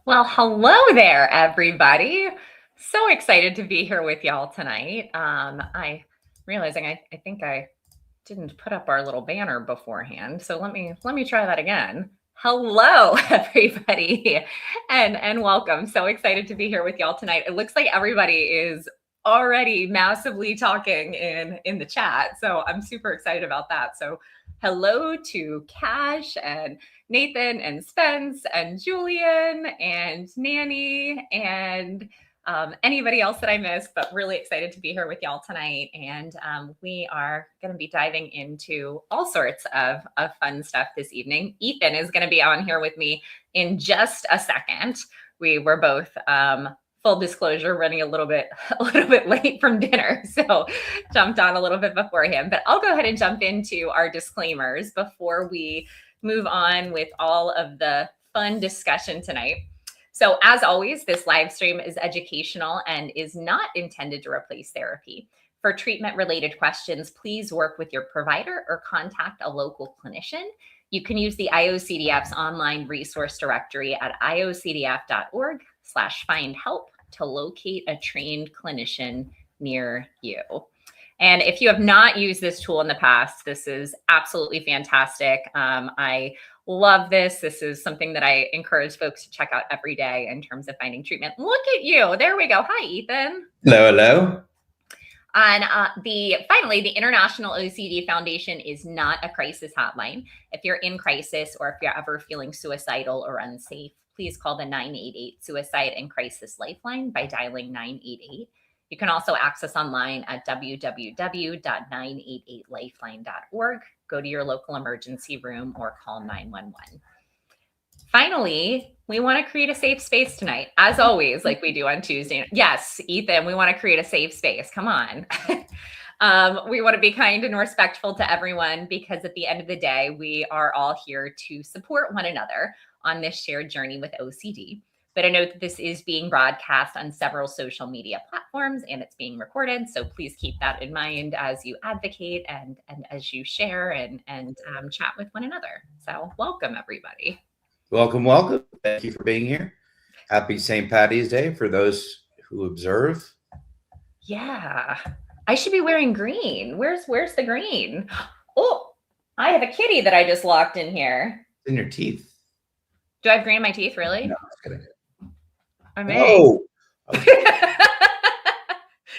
Well, hello there, everybody. So excited to be here with y'all tonight. I realizing I think I didn't put up our little banner beforehand, so let me try that again. Hello, everybody, and welcome. So excited to be here with y'all tonight. It looks like everybody is already massively talking in the chat, so I'm super excited about that. So hello to Cash and Nathan and Spence and Julian and Nanny and anybody else that I missed, but really excited to be here with y'all tonight. And we are going to be diving into all sorts of fun stuff this evening. Ethan is going to be on here with me in just a second. We were both full disclosure running a little bit late from dinner, so jumped on a little bit beforehand. But I'll go ahead and jump into our disclaimers before we move on with all of the fun discussion tonight. So as always, this live stream is educational and is not intended to replace therapy. For treatment-related questions, please work with your provider or contact a local clinician. You can use the IOCDF's online resource directory at iocdf.org/find-help to locate a trained clinician near you. And if you have not used this tool in the past, this is absolutely fantastic. I love this. This is something that I encourage folks to check out every day in terms of finding treatment. Look at you. There we go. Hi, Ethan. Hello, hello. And finally, the International OCD Foundation is not a crisis hotline. If you're in crisis or if you're ever feeling suicidal or unsafe, please call the 988 Suicide and Crisis Lifeline by dialing 988. You can also access online at www.988lifeline.org. Go to your local emergency room or call 911. Finally, we want to create a safe space tonight, as always, like we do on Tuesday. Yes, Ethan, we want to create a safe space. Come on. We want to be kind and respectful to everyone because at the end of the day, we are all here to support one another on this shared journey with OCD. But I know that this is being broadcast on several social media platforms and it's being recorded. So please keep that in mind as you advocate and as you share and chat with one another. So welcome, everybody. Welcome, welcome. Thank you for being here. Happy St. Patty's Day for those who observe. Yeah, I should be wearing green. Where's the green? Oh, I have a kitty that I just locked in here. It's in your teeth. Do I have green in my teeth, really? No, just kidding. I may. Oh.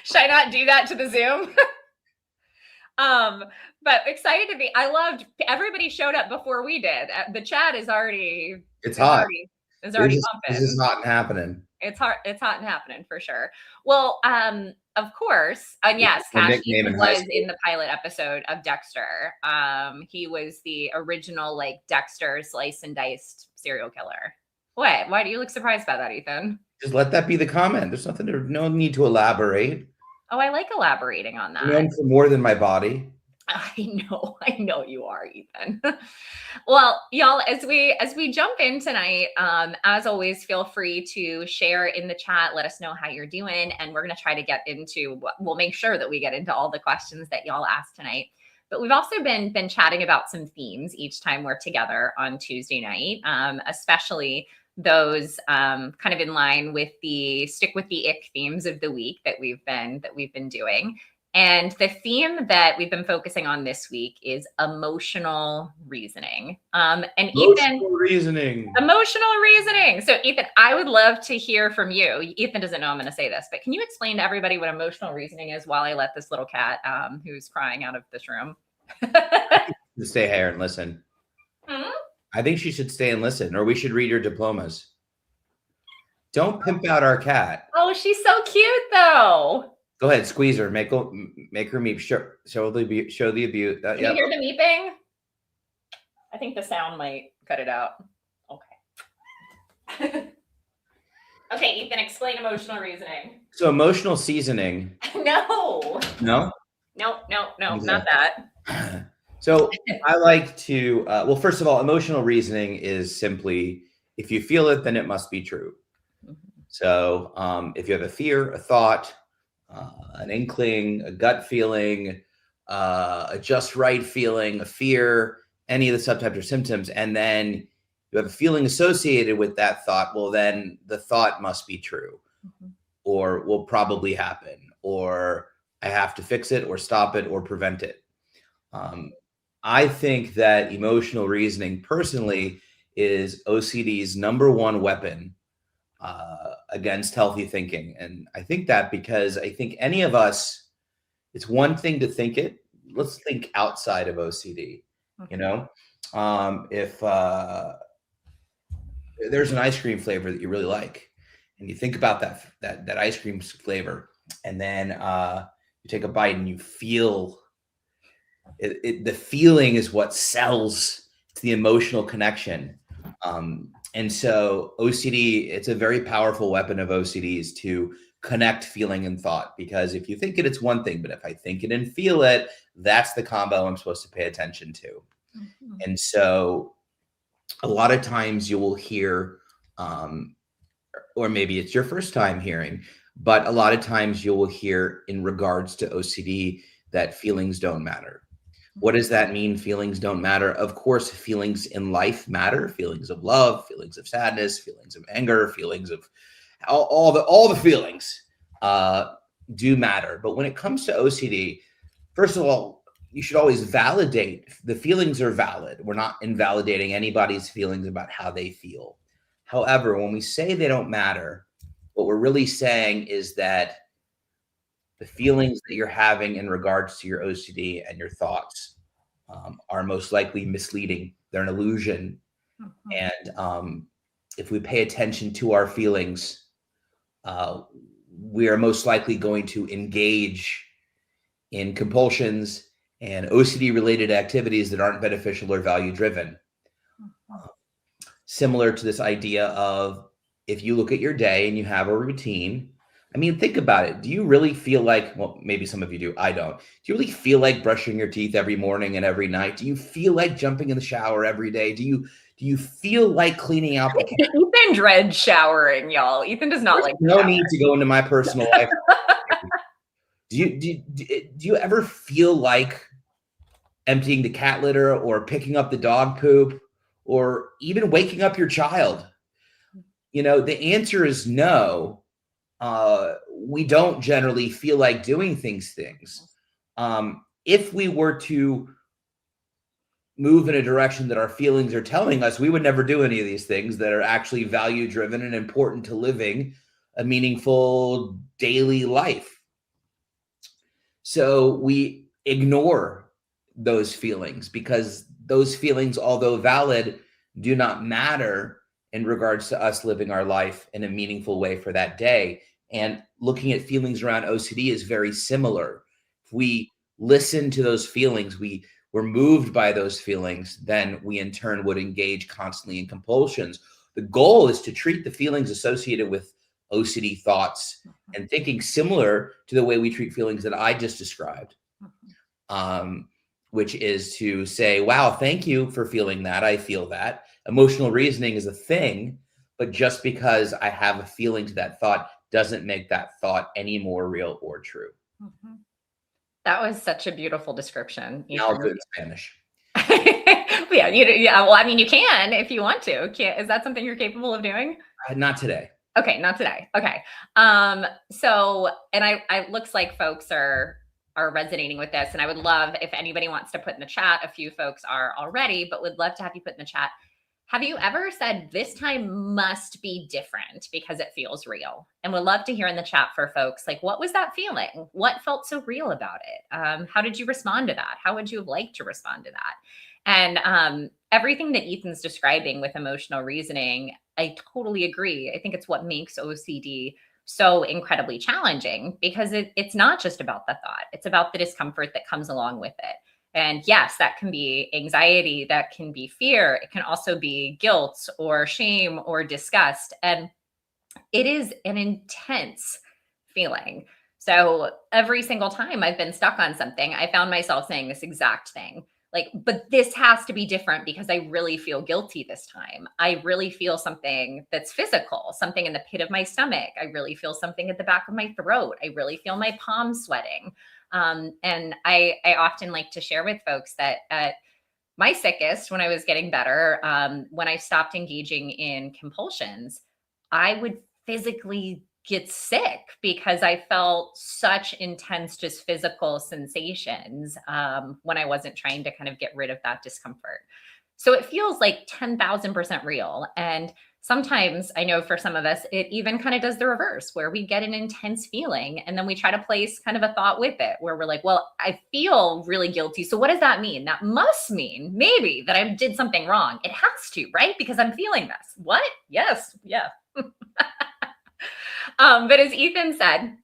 Should I not do that to the Zoom? But excited to be. I loved everybody showed up before we did. The chat is already. It's hot. It's already pumping. This is hot and happening. It's hot and happening for sure. Well, of course, and yes, Cash was in the pilot episode of Dexter. He was the original like Dexter slice and diced serial killer. What? Why do you look surprised by that, Ethan? Just let that be the comment. There's no need to elaborate. Oh, I like elaborating on that. I'm known for more than my body. I know you are, Ethan. Well, y'all, as we jump in tonight, as always, feel free to share in the chat. Let us know how you're doing, and we're going to try to get into. We'll make sure that we get into all the questions that y'all asked tonight. But we've also been chatting about some themes each time we're together on Tuesday night, especially those kind of in line with the stick with the ick themes of the week that we've been doing. And the theme that we've been focusing on this week is emotional reasoning. Emotional reasoning. So Ethan, I would love to hear from you. Ethan doesn't know I'm going to say this, but can you explain to everybody what emotional reasoning is while I let this little cat who's crying out of this room? Stay here and listen. Mm-hmm. I think she should stay and listen, or we should read your diplomas. Don't pimp out our cat. Oh, she's so cute, though. Go ahead, squeeze her, make her meep. Show the abuse. Can you hear the meeping? I think the sound might cut it out. Okay. Okay, Ethan, explain emotional reasoning. So emotional seasoning. No. No. No, not that. So I like to, well, first of all, emotional reasoning is simply, if you feel it, then it must be true. Mm-hmm. So if you have a fear, a thought, an inkling, a gut feeling, a just right feeling, a fear, any of the subtypes or symptoms, and then you have a feeling associated with that thought, well, then the thought must be true, or will probably happen, or I have to fix it or stop it or prevent it. I think that emotional reasoning personally is OCD's number one weapon against healthy thinking. And I think that because I think any of us, it's one thing to think it. Let's think outside of OCD. You know, if there's an ice cream flavor that you really like, and you think about that ice cream flavor, and then you take a bite and you feel it, the feeling is what sells. It's the emotional connection. And so OCD, it's a very powerful weapon of OCDs to connect feeling and thought, because if you think it, it's one thing, but if I think it and feel it, that's the combo I'm supposed to pay attention to. And so a lot of times you will hear, or maybe it's your first time hearing, but a lot of times you will hear in regards to OCD that feelings don't matter. What does that mean? Feelings don't matter. Of course, feelings in life matter. Feelings of love, feelings of sadness, feelings of anger, feelings of all the feelings do matter. But when it comes to OCD, first of all, you should always validate. The feelings are valid. We're not invalidating anybody's feelings about how they feel. However, when we say they don't matter, what we're really saying is that the feelings that you're having in regards to your OCD and your thoughts are most likely misleading. They're an illusion. And if we pay attention to our feelings, we are most likely going to engage in compulsions and OCD related activities that aren't beneficial or value driven. Similar to this idea of, if you look at your day and you have a routine, I mean, think about it. Do you really feel like, well, maybe some of you do, I don't. Do you really feel like brushing your teeth every morning and every night? Do you feel like jumping in the shower every day? Do you feel like cleaning out the kitchen? Ethan dreads showering, y'all. Ethan does not like no need to go into my personal life. Do you ever feel like emptying the cat litter or picking up the dog poop or even waking up your child? You know, the answer is no. We don't generally feel like doing things. If we were to move in a direction that our feelings are telling us, we would never do any of these things that are actually value driven and important to living a meaningful daily life. So we ignore those feelings because those feelings, although valid, do not matter in regards to us living our life in a meaningful way for that day. And looking at feelings around OCD is very similar. If we listen to those feelings, we're moved by those feelings, then we in turn would engage constantly in compulsions. The goal is to treat the feelings associated with OCD thoughts and thinking similar to the way we treat feelings that I just described, which is to say, wow, thank you for feeling that. I feel that. Emotional reasoning is a thing, but just because I have a feeling to that thought doesn't make that thought any more real or true. That was such a beautiful description. Now I'll do it in Spanish. Yeah. Well, I mean, you can if you want to. Is that something you're capable of doing? Not today. Okay, not today. Okay. So, and I looks like folks are resonating with this, and I would love if anybody wants to put in the chat. A few folks are already, but would love to have you put in the chat. Have you ever said this time must be different because it feels real? And would love to hear in the chat for folks, like, what was that feeling? What felt so real about it? How did you respond to that? How would you have liked to respond to that? And everything that Ethan's describing with emotional reasoning, I totally agree. I think it's what makes OCD so incredibly challenging, because it's not just about the thought. It's about the discomfort that comes along with it. And yes, that can be anxiety, that can be fear. It can also be guilt or shame or disgust. And it is an intense feeling. So every single time I've been stuck on something, I found myself saying this exact thing. Like, but this has to be different because I really feel guilty this time. I really feel something that's physical, something in the pit of my stomach. I really feel something at the back of my throat. I really feel my palms sweating. And I often like to share with folks that my sickest when I was getting better, when I stopped engaging in compulsions, I would physically get sick because I felt such intense, just physical sensations when I wasn't trying to kind of get rid of that discomfort. So it feels like 10,000% real. And sometimes I know for some of us, it even kind of does the reverse where we get an intense feeling and then we try to place kind of a thought with it where we're like, well, I feel really guilty. So what does that mean? That must mean maybe that I did something wrong. It has to, right? Because I'm feeling this. What? Yes. Yeah. But as Ethan said,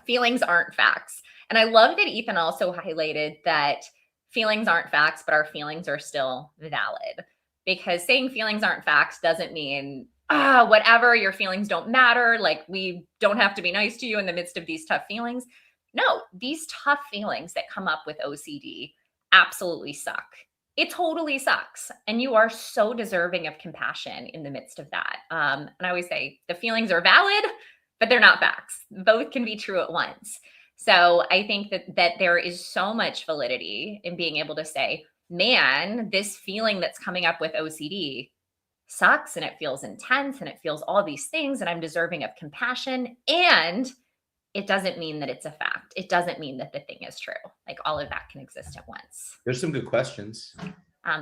feelings aren't facts. And I love that Ethan also highlighted that feelings aren't facts, but our feelings are still valid. Because saying feelings aren't facts doesn't mean, whatever, your feelings don't matter. Like we don't have to be nice to you in the midst of these tough feelings. No, these tough feelings that come up with OCD absolutely suck. It totally sucks. And you are so deserving of compassion in the midst of that. And I always say the feelings are valid, but they're not facts. Both can be true at once. So I think that there is so much validity in being able to say, man, this feeling that's coming up with OCD sucks and it feels intense and it feels all these things and I'm deserving of compassion. And it doesn't mean that it's a fact. It doesn't mean that the thing is true. Like all of that can exist at once. There's some good questions.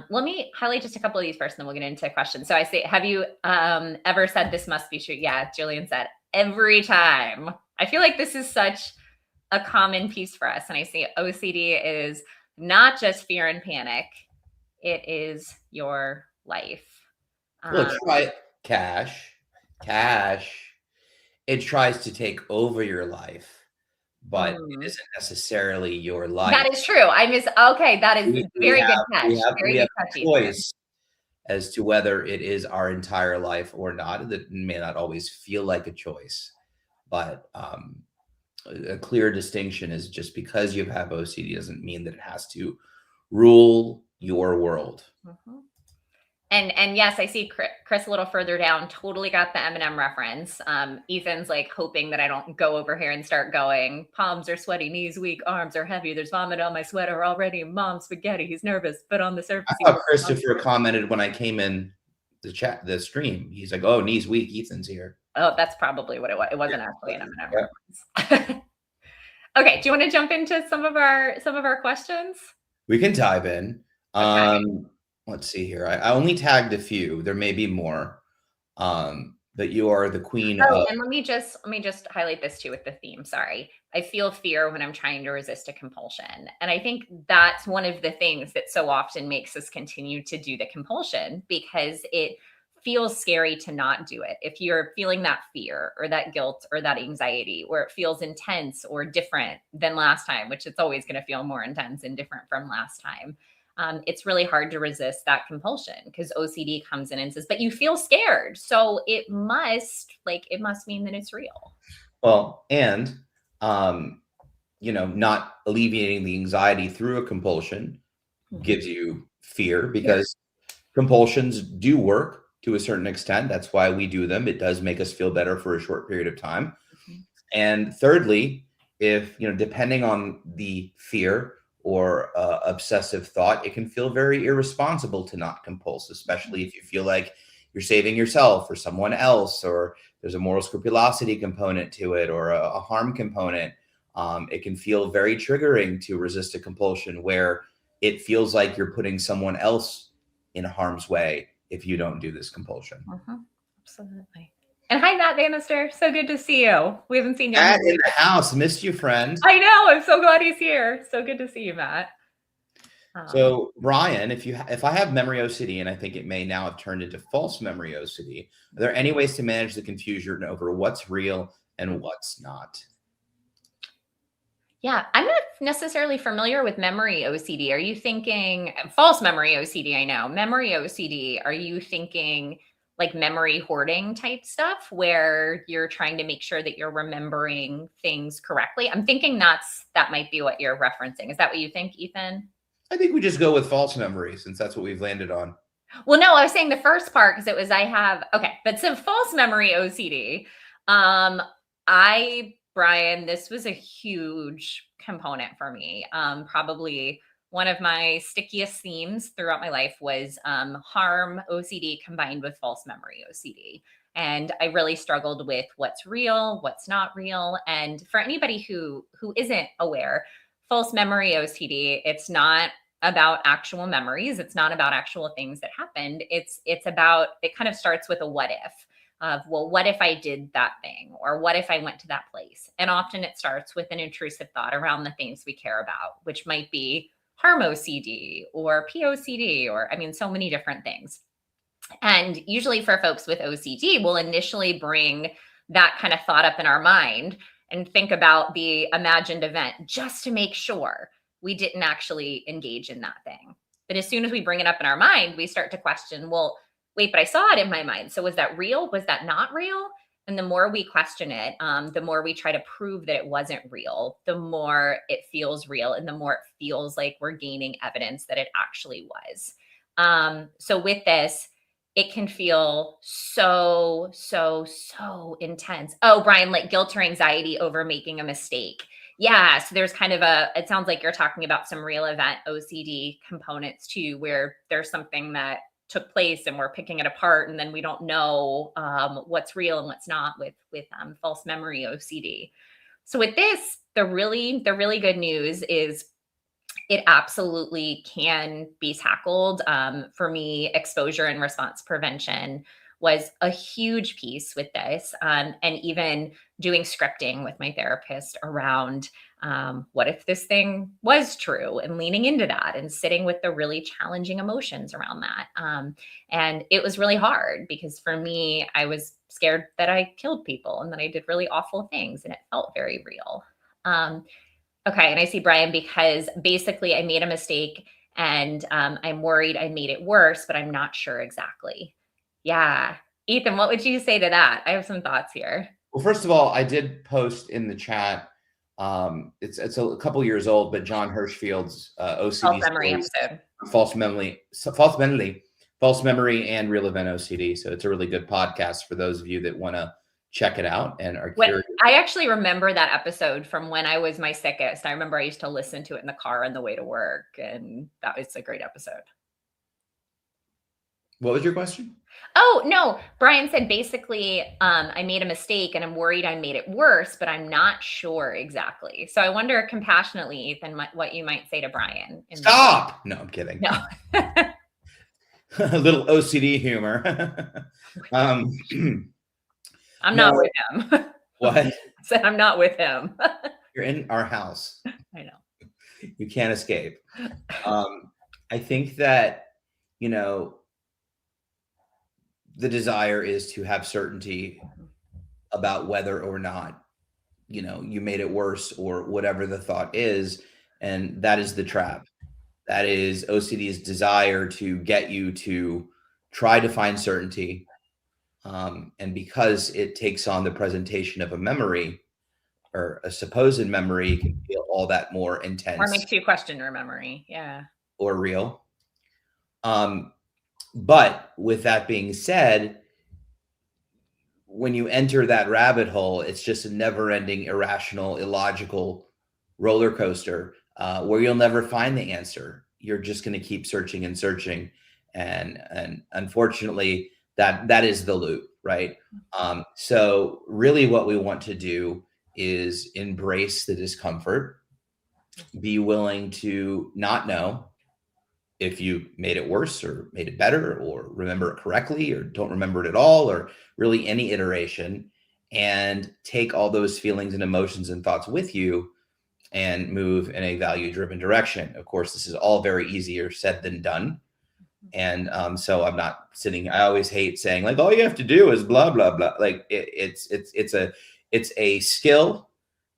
Let me highlight just a couple of these first, and then we'll get into questions. So I say, have you ever said this must be true? Yeah, Jillian said every time. I feel like this is such a common piece for us. And I say OCD is not just fear and panic. It is your life. Well, try cash. It tries to take over your life, but it isn't necessarily your life. That is true. Okay. That is very good catch. We have a choice as to whether it is our entire life or not. That may not always feel like a choice, but a clear distinction is just because you have OCD doesn't mean that it has to rule your world. Mm-hmm. And yes, I see Chris a little further down. Totally got the Eminem reference. Ethan's like hoping that I don't go over here and start going, palms are sweaty, knees weak, arms are heavy. There's vomit on my sweater already. Mom spaghetti. He's nervous, but on the surface. I thought Christopher commented when I came in the stream. He's like, "Oh, knees weak. Ethan's here." Oh, that's probably what it was. It wasn't actually an Eminem reference. Okay, do you want to jump into some of our questions? We can dive in. Okay. Let's see here. I only tagged a few. There may be more. But you are the queen of. And let me just highlight this too with the theme. Sorry. I feel fear when I'm trying to resist a compulsion. And I think that's one of the things that so often makes us continue to do the compulsion because it feels scary to not do it. If you're feeling that fear or that guilt or that anxiety, where it feels intense or different than last time, which it's always going to feel more intense and different from last time. It's really hard to resist that compulsion because OCD comes in and says, but you feel scared. So it must mean that it's real. Well, and, not alleviating the anxiety through a compulsion gives you fear because compulsions do work to a certain extent. That's why we do them. It does make us feel better for a short period of time. And thirdly, if, depending on the fear or obsessive thought, it can feel very irresponsible to not compulse, especially if you feel like you're saving yourself or someone else, or there's a moral scrupulosity component to it or a harm component. It can feel very triggering to resist a compulsion where it feels like you're putting someone else in harm's way if you don't do this compulsion. Absolutely. And hi, Matt Bannister. So good to see you. We haven't seen you. Matt in the house. Missed you, friend. I know. I'm so glad he's here. So good to see you, Matt. So, Brian, if I have memory OCD, and I think it may now have turned into false memory OCD, are there any ways to manage the confusion over what's real and what's not? Yeah, I'm not necessarily familiar with memory OCD. Are you thinking false memory OCD? I know. Memory OCD, are you thinking like memory hoarding type stuff where you're trying to make sure that you're remembering things correctly? I'm thinking that might be what you're referencing. Is that what you think, Ethan? I think we just go with false memory since that's what we've landed on. Well, no, I was saying the first part because it was but so false memory OCD. Brian, this was a huge component for me. Probably one of my stickiest themes throughout my life was harm OCD combined with false memory OCD. And I really struggled with what's real, what's not real. And for anybody who isn't aware, false memory OCD, it's not about actual memories. It's not about actual things that happened. It's about, it kind of starts with a what if of, well, what if I did that thing? Or what if I went to that place? And often it starts with an intrusive thought around the things we care about, which might be harm OCD or POCD, or I mean, so many different things. And usually for folks with OCD, we'll initially bring that kind of thought up in our mind and think about the imagined event just to make sure we didn't actually engage in that thing. But as soon as we bring it up in our mind, we start to question, well, wait, but I saw it in my mind. So was that real? Was that not real? And the more we question it, the more we try to prove that it wasn't real, the more it feels real and the more it feels like we're gaining evidence that it actually was. So with this, it can feel so intense. Oh, Brian, like guilt or anxiety over making a mistake. Yeah. So there's kind of it sounds like you're talking about some real event OCD components too, where there's something that took place and we're picking it apart and then we don't know what's real and what's not with false memory OCD. So with this, the really good news is it absolutely can be tackled. For me, exposure and response prevention was a huge piece with this. And even doing scripting with my therapist around what if this thing was true and leaning into that and sitting with the really challenging emotions around that. And it was really hard because for me, I was scared that I killed people and that I did really awful things and it felt very real. Okay, and I see Brian because basically I made a mistake and I'm worried I made it worse, but I'm not sure exactly. Yeah. Ethan, what would you say to that? I have some thoughts here. Well, first of all, I did post in the chat. It's a couple years old, but John Hirschfield's False OCD memory stories, episode. false memory, and real event OCD. So it's a really good podcast for those of you that want to check it out and are What curious. I actually remember that episode from when I was my sickest. I remember I used to listen to it in the car on the way to work, and that was a great episode. What was your question? Oh, no. Brian said basically, I made a mistake and I'm worried I made it worse, but I'm not sure exactly. So I wonder compassionately, Ethan, what you might say to Brian. Stop! No, I'm kidding. No. A little OCD humor. I'm not with him. What? I said I'm not with him. You're in our house. I know. You can't escape. I think that, the desire is to have certainty about whether or not, you made it worse or whatever the thought is. And that is the trap. That is OCD's desire to get you to try to find certainty. And because it takes on the presentation of a memory or a supposed memory, it can feel all that more intense. Or makes you question your memory. Yeah. Or real. But with that being said, when you enter that rabbit hole, it's just a never-ending, irrational, illogical roller coaster where you'll never find the answer. You're just going to keep searching and searching, and unfortunately, that is the loop, right? So really, what we want to do is embrace the discomfort, be willing to not know if you made it worse or made it better or remember it correctly or don't remember it at all, or really any iteration, and take all those feelings and emotions and thoughts with you and move in a value-driven direction. Of course, this is all very easier said than done. And so I'm not sitting, I always hate saying like, all you have to do is blah, blah, blah. Like it's a skill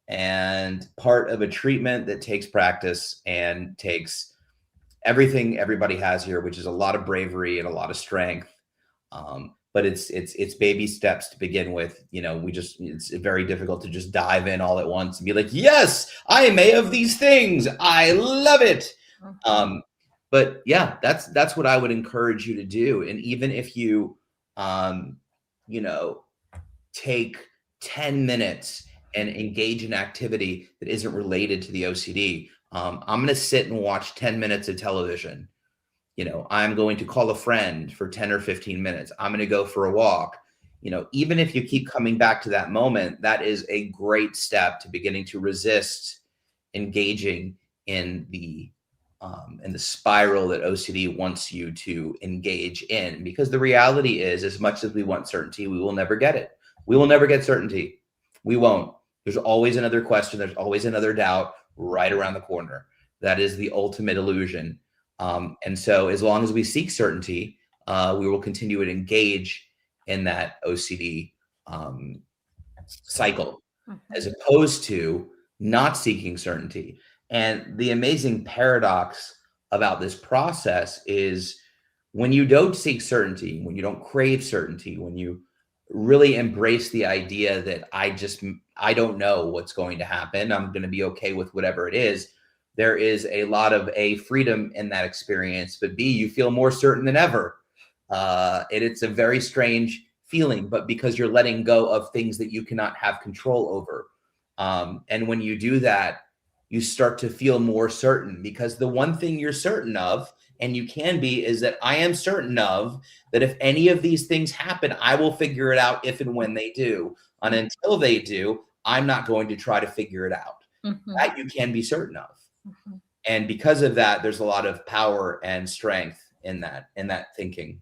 and part of a treatment that takes practice and takes everything everybody has here, which is a lot of bravery and a lot of strength. But it's baby steps to begin with. It's very difficult to just dive in all at once and be like, yes, I may have these things. I love it. But yeah, that's what I would encourage you to do. And even if you, take 10 minutes and engage in activity that isn't related to the OCD, I'm going to sit and watch 10 minutes of television. I'm going to call a friend for 10 or 15 minutes. I'm going to go for a walk. Even if you keep coming back to that moment, that is a great step to beginning to resist engaging in the spiral that OCD wants you to engage in. Because the reality is, as much as we want certainty, we will never get it. We will never get certainty. We won't. There's always another question. There's always another doubt right around the corner. That is the ultimate illusion. And so as long as we seek certainty, we will continue to engage in that OCD cycle, as opposed to not seeking certainty. And the amazing paradox about this process is, when you don't seek certainty, when you don't crave certainty, when you really embrace the idea that I don't know what's going to happen, I'm going to be okay with whatever it is, there is a lot of freedom in that experience, but B, you feel more certain than ever. It's a very strange feeling, but because you're letting go of things that you cannot have control over. And when you do that, you start to feel more certain, because the one thing you're certain of, and you can be, is that I am certain of that if any of these things happen, I will figure it out if and when they do. And until they do, I'm not going to try to figure it out. That you can be certain of. And because of that, there's a lot of power and strength in that thinking.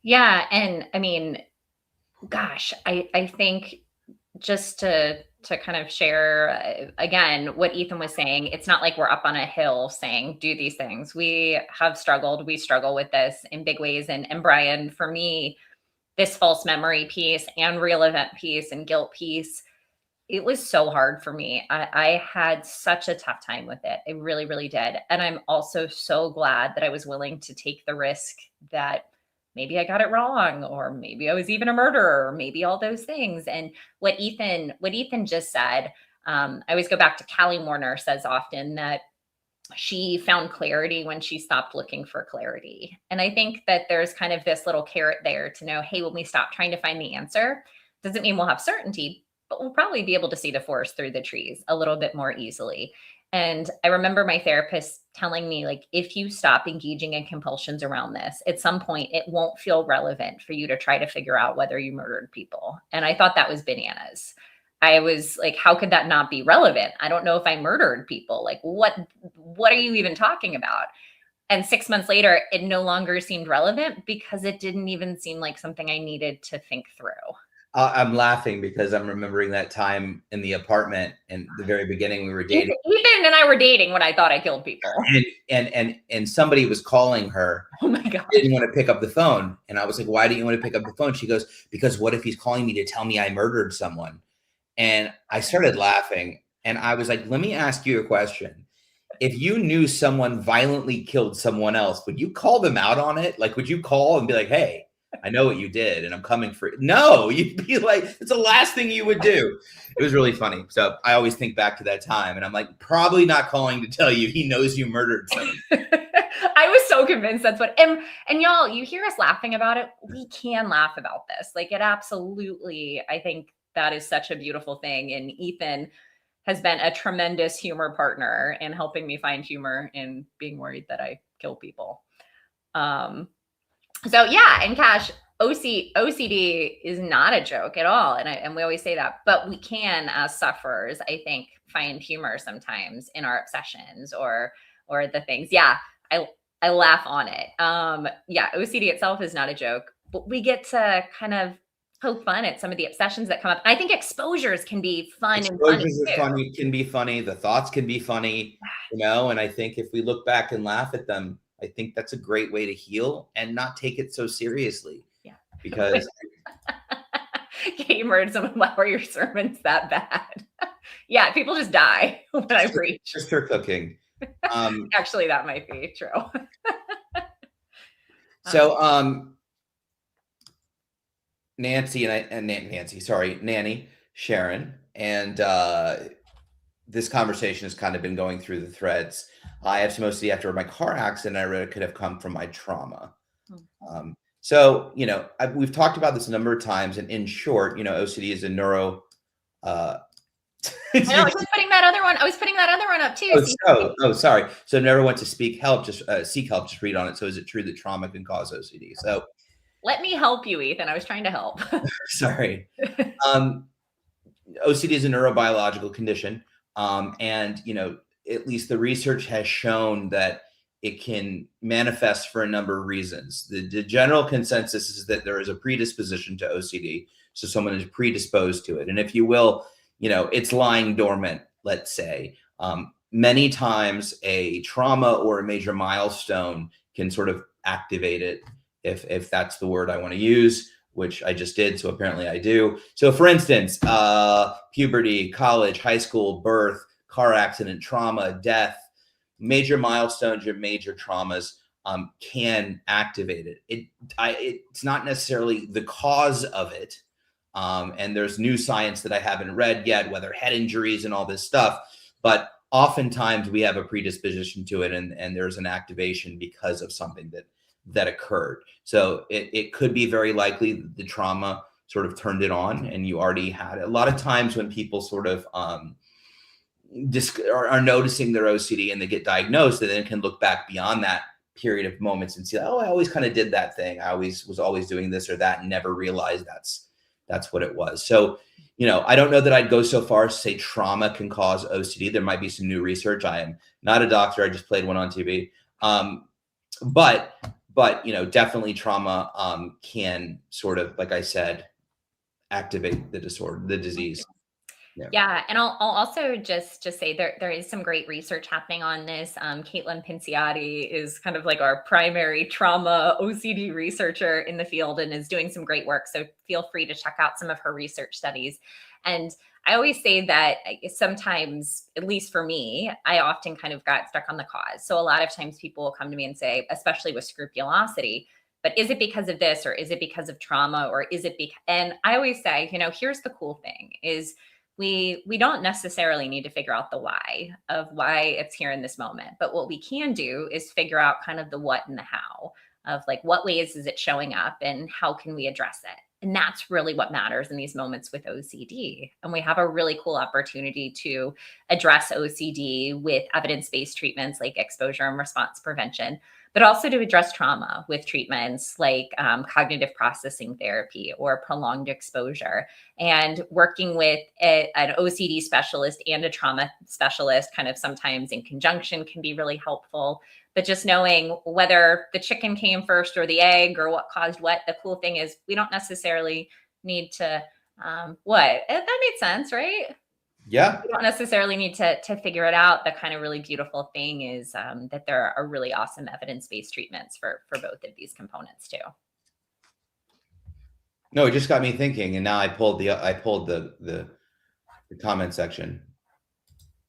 Yeah. And I mean, gosh, I think, just to kind of share again what Ethan was saying, it's not like we're up on a hill saying do these things. We struggle with this in big ways. And Brian, for me, this false memory piece and real event piece and guilt piece, it was so hard for me. I had such a tough time with it. I really, really did. And I'm also so glad that I was willing to take the risk that maybe I got it wrong, or maybe I was even a murderer, or maybe all those things. And what Ethan just said, I always go back to Callie Warner says often that she found clarity when she stopped looking for clarity. And I think that there's kind of this little carrot there to know, hey, when we stop trying to find the answer, doesn't mean we'll have certainty, but we'll probably be able to see the forest through the trees a little bit more easily. And I remember my therapist telling me, like, if you stop engaging in compulsions around this, at some point, it won't feel relevant for you to try to figure out whether you murdered people. And I thought that was bananas. I was like, how could that not be relevant? I don't know if I murdered people. Like, what are you even talking about? And 6 months later, it no longer seemed relevant because it didn't even seem like something I needed to think through. I'm laughing because I'm remembering that time in the apartment in the very beginning. We were dating. Ethan and I were dating when I thought I killed people. And somebody was calling her. Oh my God. Didn't want to pick up the phone. And I was like, why didn't you want to pick up the phone? She goes, because what if he's calling me to tell me I murdered someone? And I started laughing. And I was like, let me ask you a question. If you knew someone violently killed someone else, would you call them out on it? Like, would you call and be like, hey, I know what you did and I'm coming for it? No, you'd be like, it's the last thing you would do. It was really funny. So I always think back to that time and I'm like, probably not calling to tell you he knows you murdered someone. I was so convinced that's what, and y'all, you hear us laughing about it. We can laugh about this. Like, it absolutely, I think that is such a beautiful thing. And Ethan has been a tremendous humor partner in helping me find humor in being worried that I kill people. So yeah, and Cash, OCD is not a joke at all. And we always say that, but we can, as sufferers, I think, find humor sometimes in our obsessions or the things. Yeah, I laugh on it. Yeah, OCD itself is not a joke, but we get to kind of poke fun at some of the obsessions that come up. And I think exposures can be fun and funny too. Can be funny. The thoughts can be funny, and I think if we look back and laugh at them, I think that's a great way to heal and not take it so seriously. Yeah. Because you murdered someone. Why were your sermons that bad? Yeah, people just die when I preach. Just for cooking. Actually, that might be true. So Nanny, Sharon, and this conversation has kind of been going through the threads. I have some OCD after my car accident. I really could have come from my trauma. So, we've talked about this a number of times, and in short, OCD is a I know, I was putting that other one. I was putting that other one up too. Sorry. So never went to seek help. Just read on it. So is it true that trauma can cause OCD? So let me help you, Ethan. I was trying to help. sorry. OCD is a neurobiological condition, and at least the research has shown that it can manifest for a number of reasons. The general consensus is that there is a predisposition to OCD, so someone is predisposed to it, and if you will, it's lying dormant. Let's say many times a trauma or a major milestone can sort of activate it, if that's the word I want to use, which I just did. So apparently I do. So for instance, puberty, college, high school, birth, car accident, trauma, death, major milestones or major traumas can activate it. It's not necessarily the cause of it. And there's new science that I haven't read yet, whether head injuries and all this stuff, but oftentimes we have a predisposition to it, and there's an activation because of something that occurred. So it could be very likely the trauma sort of turned it on and you already had it. A lot of times when people sort of are noticing their OCD and they get diagnosed, and then can look back beyond that period of moments and see, oh, I always kind of did that thing. I was always doing this or that and never realized that's what it was. So, I don't know that I'd go so far as to say trauma can cause OCD. There might be some new research. I am not a doctor. I just played one on TV. But definitely trauma can sort of, like I said, activate the disorder, the disease. Yeah, and I'll also just say there is some great research happening on this. Caitlin Pinciotti is kind of like our primary trauma OCD researcher in the field and is doing some great work. So feel free to check out some of her research studies. And I always say that sometimes, at least for me, I often kind of got stuck on the cause. So a lot of times people will come to me and say, especially with scrupulosity, but is it because of this, or is it because of trauma, or is it and I always say, here's the cool thing is we don't necessarily need to figure out the why it's here in this moment. But what we can do is figure out kind of the what and the how of like, what ways is it showing up and how can we address it? And that's really what matters in these moments with OCD. And we have a really cool opportunity to address OCD with evidence-based treatments like exposure and response prevention, but also to address trauma with treatments like cognitive processing therapy or prolonged exposure. And working with an OCD specialist and a trauma specialist kind of sometimes in conjunction can be really helpful. But just knowing whether the chicken came first or the egg or what caused what, the cool thing is we don't necessarily need to, that made sense, right? Yeah. You don't necessarily need to figure it out. The kind of really beautiful thing is that there are really awesome evidence-based treatments for both of these components too. No, it just got me thinking, and now I pulled the comment section.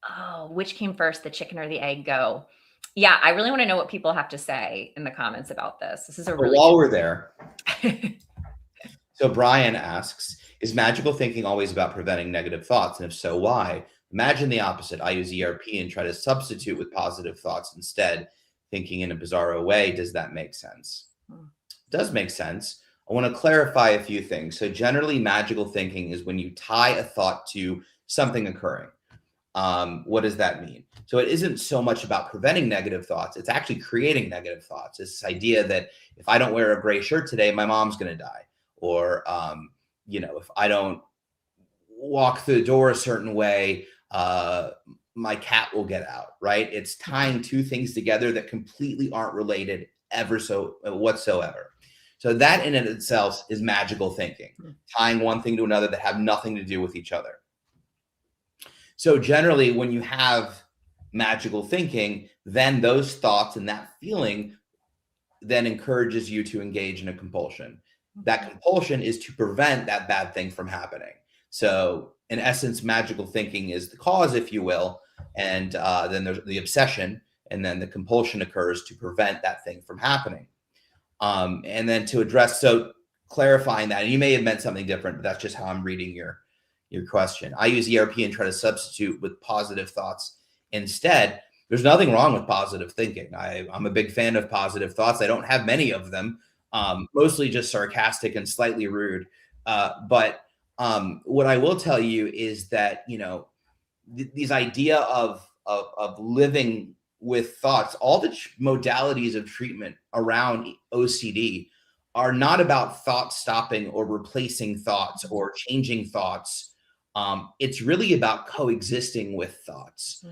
Oh, which came first, the chicken or the egg? Go. Yeah, I really want to know what people have to say in the comments about this. This is a really while we're there. So Brian asks, is magical thinking always about preventing negative thoughts? And if so, why? Imagine the opposite. I use ERP and try to substitute with positive thoughts instead, thinking in a bizarro way. Does that make sense? It does make sense. I want to clarify a few things. So generally, magical thinking is when you tie a thought to something occurring. What does that mean? So it isn't so much about preventing negative thoughts. It's actually creating negative thoughts. It's this idea that if I don't wear a gray shirt today, my mom's going to die. Or, if I don't walk through the door a certain way, my cat will get out, right? It's tying two things together that completely aren't related whatsoever. So that in itself is magical thinking, tying one thing to another that have nothing to do with each other. So generally, when you have magical thinking, then those thoughts and that feeling then encourages you to engage in a compulsion. That compulsion is to prevent that bad thing from happening. So in essence, magical thinking is the cause, if you will, and then there's the obsession, and then the compulsion occurs to prevent that thing from happening. And then to address, so clarifying that, and you may have meant something different, but that's just how I'm reading your question. I use ERP and try to substitute with positive thoughts instead. There's nothing wrong with positive thinking. I'm a big fan of positive thoughts. I don't have many of them, mostly just sarcastic and slightly rude. But what I will tell you is that, these idea of living with thoughts, all the modalities of treatment around OCD are not about thought stopping or replacing thoughts or changing thoughts. It's really about coexisting with thoughts,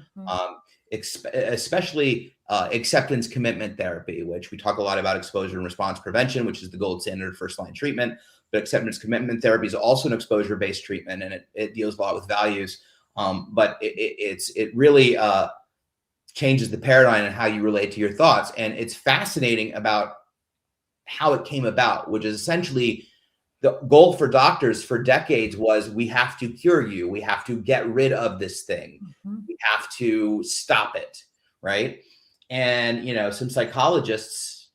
especially acceptance commitment therapy, which we talk a lot about exposure and response prevention, which is the gold standard first line treatment. But acceptance commitment therapy is also an exposure based treatment, and it deals a lot with values. But it really changes the paradigm and how you relate to your thoughts. And it's fascinating about how it came about, which is essentially the goal for doctors for decades was, we have to cure you. We have to get rid of this thing. We have to stop it, right? And, some psychologists,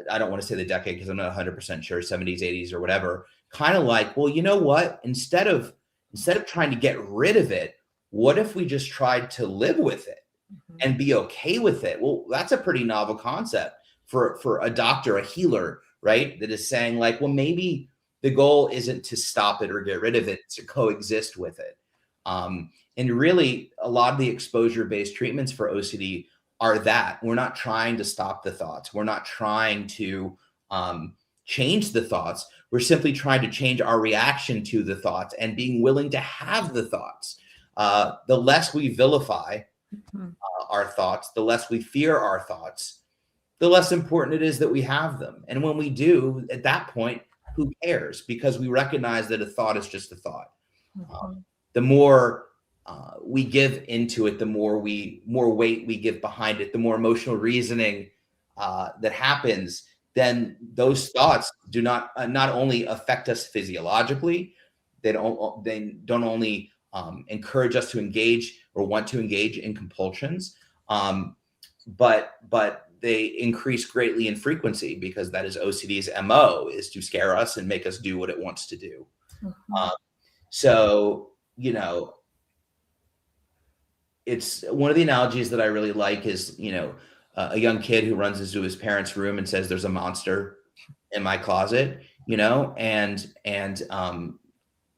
I don't want to say the decade because I'm not 100% sure, 70s, 80s or whatever, kind of like, well, you know what? Instead of trying to get rid of it, what if we just tried to live with it and be okay with it? Well, that's a pretty novel concept for a doctor, a healer, right? That is saying like, well, maybe the goal isn't to stop it or get rid of it, it's to coexist with it. And really, a lot of the exposure-based treatments for OCD are that. We're not trying to stop the thoughts. We're not trying to change the thoughts. We're simply trying to change our reaction to the thoughts and being willing to have the thoughts. The less we vilify our thoughts, the less we fear our thoughts, the less important it is that we have them. And when we do, at that point, who cares? Because we recognize that a thought is just a thought. The more we give into it, the more weight we give behind it, the more emotional reasoning that happens, then those thoughts do not only affect us physiologically, they don't only encourage us to engage or want to engage in compulsions, but they increase greatly in frequency, because that is OCD's MO, is to scare us and make us do what it wants to do. So, it's one of the analogies that I really like is, a young kid who runs into his parents' room and says, there's a monster in my closet, and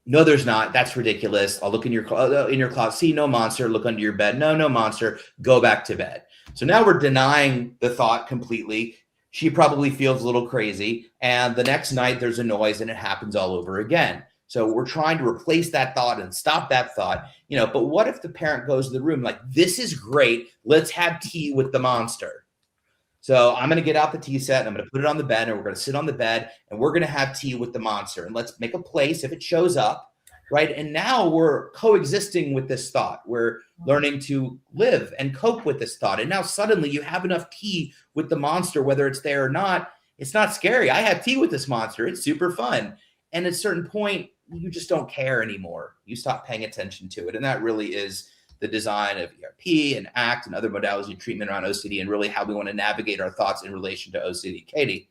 no, there's not. That's ridiculous. I'll look in your closet. See, no monster. Look under your bed. No monster. Go back to bed. So now we're denying the thought completely. She probably feels a little crazy. And the next night there's a noise and it happens all over again. So we're trying to replace that thought and stop that thought, but what if the parent goes to the room like, this is great. Let's have tea with the monster. So I'm going to get out the tea set and I'm going to put it on the bed, and we're going to sit on the bed and we're going to have tea with the monster, and let's make a place if it shows up, right? And now we're coexisting with this thought. We're learning to live and cope with this thought. And now suddenly you have enough tea with the monster, whether it's there or not. It's not scary. I had tea with this monster. It's super fun. And at a certain point, you just don't care anymore. You stop paying attention to it. And that really is the design of ERP and ACT and other modalities of treatment around OCD, and really how we want to navigate our thoughts in relation to OCD. Katie.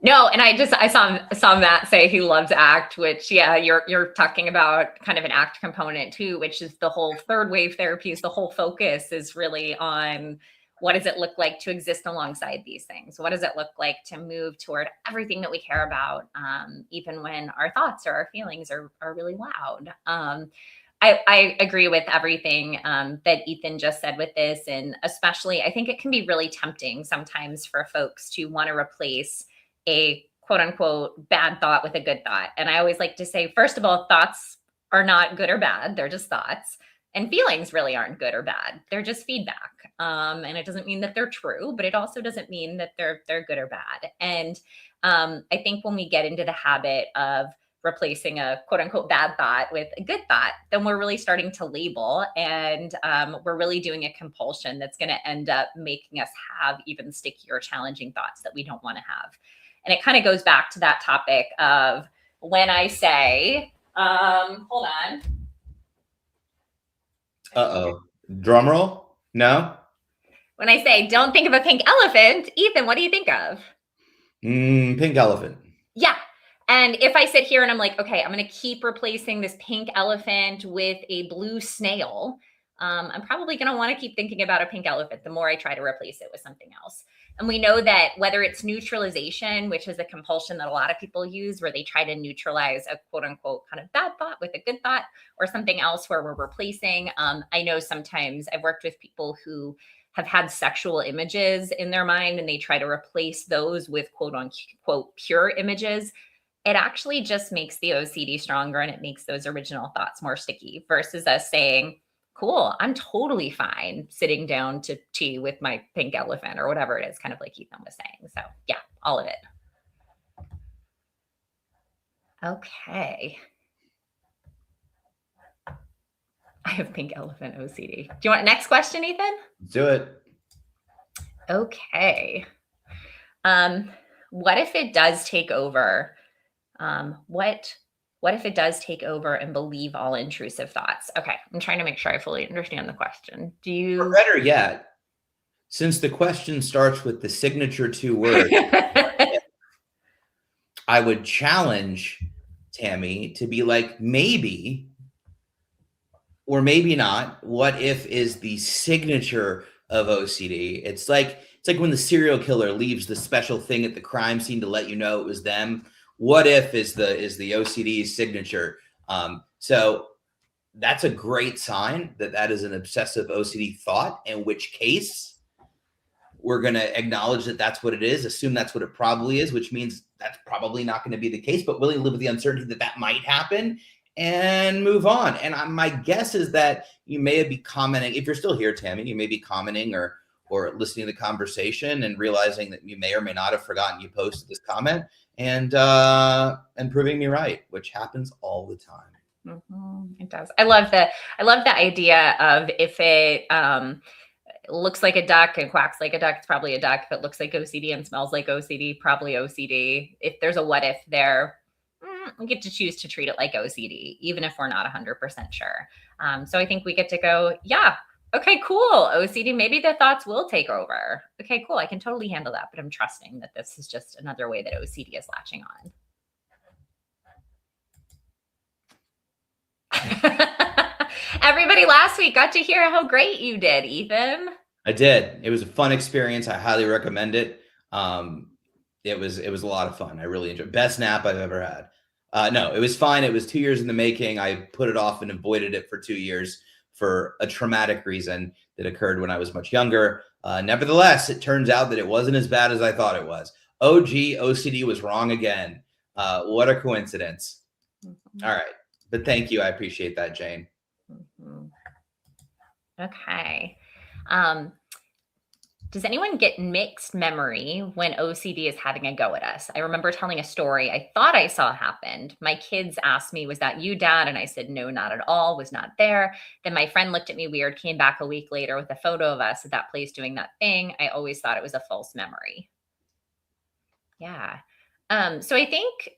No, and I saw Matt say he loves ACT, which, yeah, you're talking about kind of an ACT component too, which is the whole third wave therapies. The whole focus is really on, what does it look like to exist alongside these things? What does it look like to move toward everything that we care about, even when our thoughts or our feelings are really loud? I agree with everything that Ethan just said with this. And especially, I think it can be really tempting sometimes for folks to want to replace a quote unquote bad thought with a good thought. And I always like to say, first of all, thoughts are not good or bad. They're just thoughts. And feelings really aren't good or bad. They're just feedback. And it doesn't mean that they're true, but it also doesn't mean that they're good or bad. And I think when we get into the habit of replacing a quote unquote bad thought with a good thought, then we're really starting to label, and we're really doing a compulsion that's going to end up making us have even stickier, challenging thoughts that we don't want to have. And it kind of goes back to that topic of when I say, hold on. Uh-oh. Drum roll? No? When I say, don't think of a pink elephant, Ethan, what do you think of? Pink elephant. Yeah. And if I sit here and I'm like, okay, I'm going to keep replacing this pink elephant with a blue snail, I'm probably going to want to keep thinking about a pink elephant the more I try to replace it with something else. And we know that whether it's neutralization, which is a compulsion that a lot of people use, where they try to neutralize a quote unquote kind of bad thought with a good thought, or something else where we're replacing. I know sometimes I've worked with people who have had sexual images in their mind and they try to replace those with quote unquote pure images. It actually just makes the OCD stronger and it makes those original thoughts more sticky versus us saying, cool, I'm totally fine sitting down to tea with my pink elephant or whatever it is, kind of like Ethan was saying. So, yeah, all of it. Okay. I have pink elephant OCD. Do you want next question, Ethan? Let's do it. Okay. What if it does take over? What if it does take over and believe all intrusive thoughts? Okay, I'm trying to make sure I fully understand the question. Do you? Or better yet, since the question starts with the signature 2 words, I would challenge Tammy to be like, maybe, or maybe not. What if is the signature of OCD? It's like when the serial killer leaves the special thing at the crime scene to let you know it was them. What if is the OCD's signature? So that's a great sign that is an obsessive OCD thought, in which case we're going to acknowledge that that's what it is, assume that's what it probably is, which means that's probably not going to be the case, but willing to live with the uncertainty that might happen and move on. And my guess is that you may be commenting, if you're still here, Tammy, you may be commenting or listening to the conversation and realizing that you may or may not have forgotten you posted this comment and proving me right, which happens all the time. Mm-hmm. It does. I love the idea of if it looks like a duck and quacks like a duck, it's probably a duck. If it looks like OCD and smells like OCD, probably OCD. If there's a what if there, we get to choose to treat it like OCD, even if we're not 100% sure. So I think we get to go, yeah, okay, cool. OCD, maybe the thoughts will take over. Okay, cool. I can totally handle that, but I'm trusting that this is just another way that OCD is latching on. Everybody last week got to hear how great you did, Ethan. I did. It was a fun experience. I highly recommend it. It was a lot of fun. I really enjoyed it. Best nap I've ever had. No, it was fine. It was 2 years in the making. I put it off and avoided it for 2 years for a traumatic reason that occurred when I was much younger. Nevertheless, it turns out that it wasn't as bad as I thought it was. Oh, gee, OCD was wrong again. What a coincidence. Mm-hmm. All right. But thank you. I appreciate that, Jane. Mm-hmm. Okay. Does anyone get mixed memory when OCD is having a go at us? I remember telling a story I thought I saw happened. My kids asked me, was that you, Dad? And I said, no, not at all, was not there. Then my friend looked at me weird, came back a week later with a photo of us at that place doing that thing. I always thought it was a false memory. Yeah. So I think,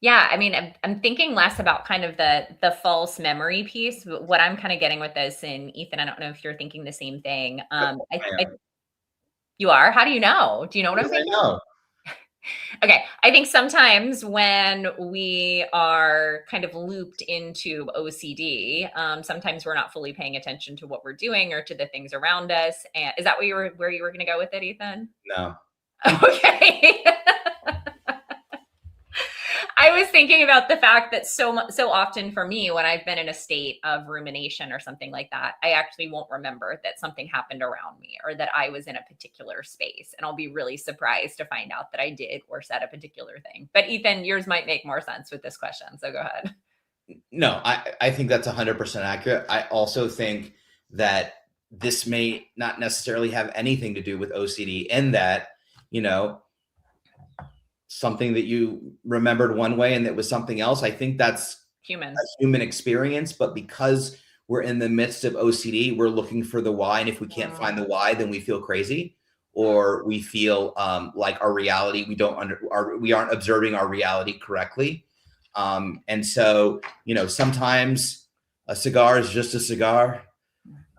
yeah, I mean, I'm thinking less about kind of the false memory piece. But what I'm kind of getting with this, and Ethan, I don't know if you're thinking the same thing. You are? How do you know? Do you know what I'm thinking? I know. Okay. I think sometimes when we are kind of looped into OCD, sometimes we're not fully paying attention to what we're doing or to the things around us. And is that where you were going to go with it, Ethan? No. Okay. I was thinking about the fact that so often for me, when I've been in a state of rumination or something like that, I actually won't remember that something happened around me or that I was in a particular space. And I'll be really surprised to find out that I did or said a particular thing. But Ethan, yours might make more sense with this question. So go ahead. No, I think that's 100% accurate. I also think that this may not necessarily have anything to do with OCD in that, something that you remembered one way and that was something else. I think that's human experience, but because we're in the midst of OCD, we're looking for the why. And if we can't find the why, then we feel crazy or we feel like our reality, we aren't observing our reality correctly. And so, sometimes a cigar is just a cigar.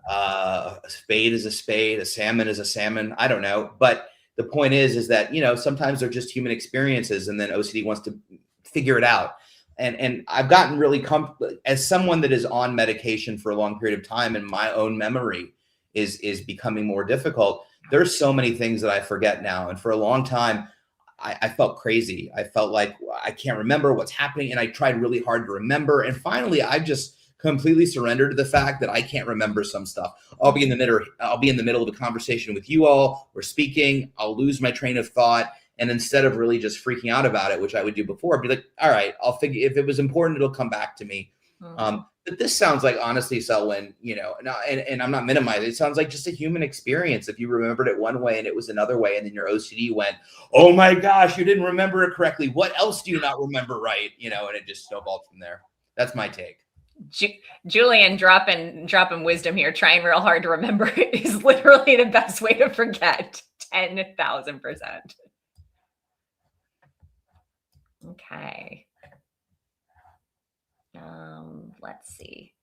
A spade is a spade, a salmon is a salmon. I don't know. But the point is that, sometimes they're just human experiences and then OCD wants to figure it out. And I've gotten really as someone that is on medication for a long period of time and my own memory is becoming more difficult. There's so many things that I forget now. And for a long time, I felt crazy. I felt like I can't remember what's happening. And I tried really hard to remember. And finally, I just completely surrendered to the fact that I can't remember some stuff. I'll be in the middle of a conversation with you all. We're speaking. I'll lose my train of thought. And instead of really just freaking out about it, which I would do before, I'd be like, all right, I'll figure if it was important, it'll come back to me. But this sounds like, honestly, Selwyn, and I'm not minimizing. It sounds like just a human experience. If you remembered it one way and it was another way, and then your OCD went, oh my gosh, you didn't remember it correctly. What else do you not remember right? And it just snowballed from there. That's my take. Julian dropping wisdom here, trying real hard to remember is literally the best way to forget. 10,000%. Okay. Let's see.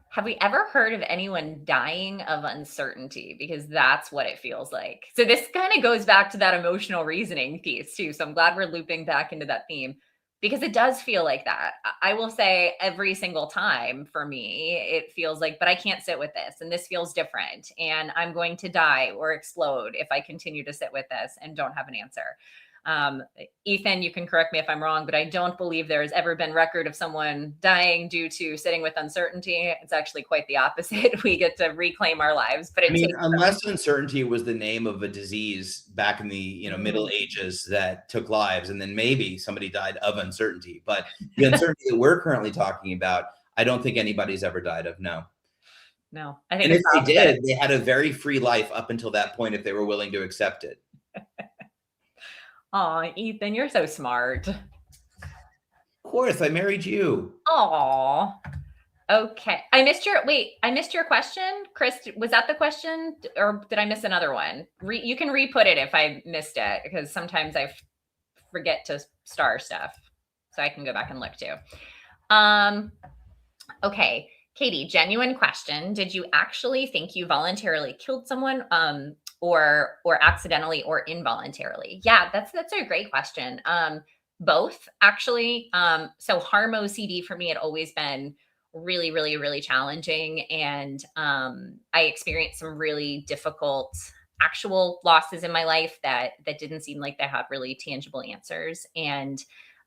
Have we ever heard of anyone dying of uncertainty? Because that's what it feels like. So this kind of goes back to that emotional reasoning piece too. So I'm glad we're looping back into that theme, because it does feel like that. I will say every single time for me, it feels like, but I can't sit with this, and this feels different, and I'm going to die or explode if I continue to sit with this and don't have an answer. Ethan, you can correct me if I'm wrong, but I don't believe there has ever been record of someone dying due to sitting with uncertainty. It's actually quite the opposite. We get to reclaim our lives, but unless uncertainty was the name of a disease back in the Middle Ages that took lives, and then maybe somebody died of uncertainty. But the uncertainty that we're currently talking about, I don't think anybody's ever died of. No. I think, and if they did, they had a very free life up until that point if they were willing to accept it. Oh, Ethan, you're so smart. Of course, I married you. Oh, okay. I missed your question. Chris, was that the question, or did I miss another one? You can re-put it if I missed it, because sometimes I forget to star stuff. So I can go back and look too. Okay. Katie, genuine question. Did you actually think you voluntarily killed someone? Or accidentally or involuntarily? Yeah, that's a great question. Both actually. So harm OCD for me had always been really, really, really challenging. And I experienced some really difficult actual losses in my life that didn't seem like they had really tangible answers. And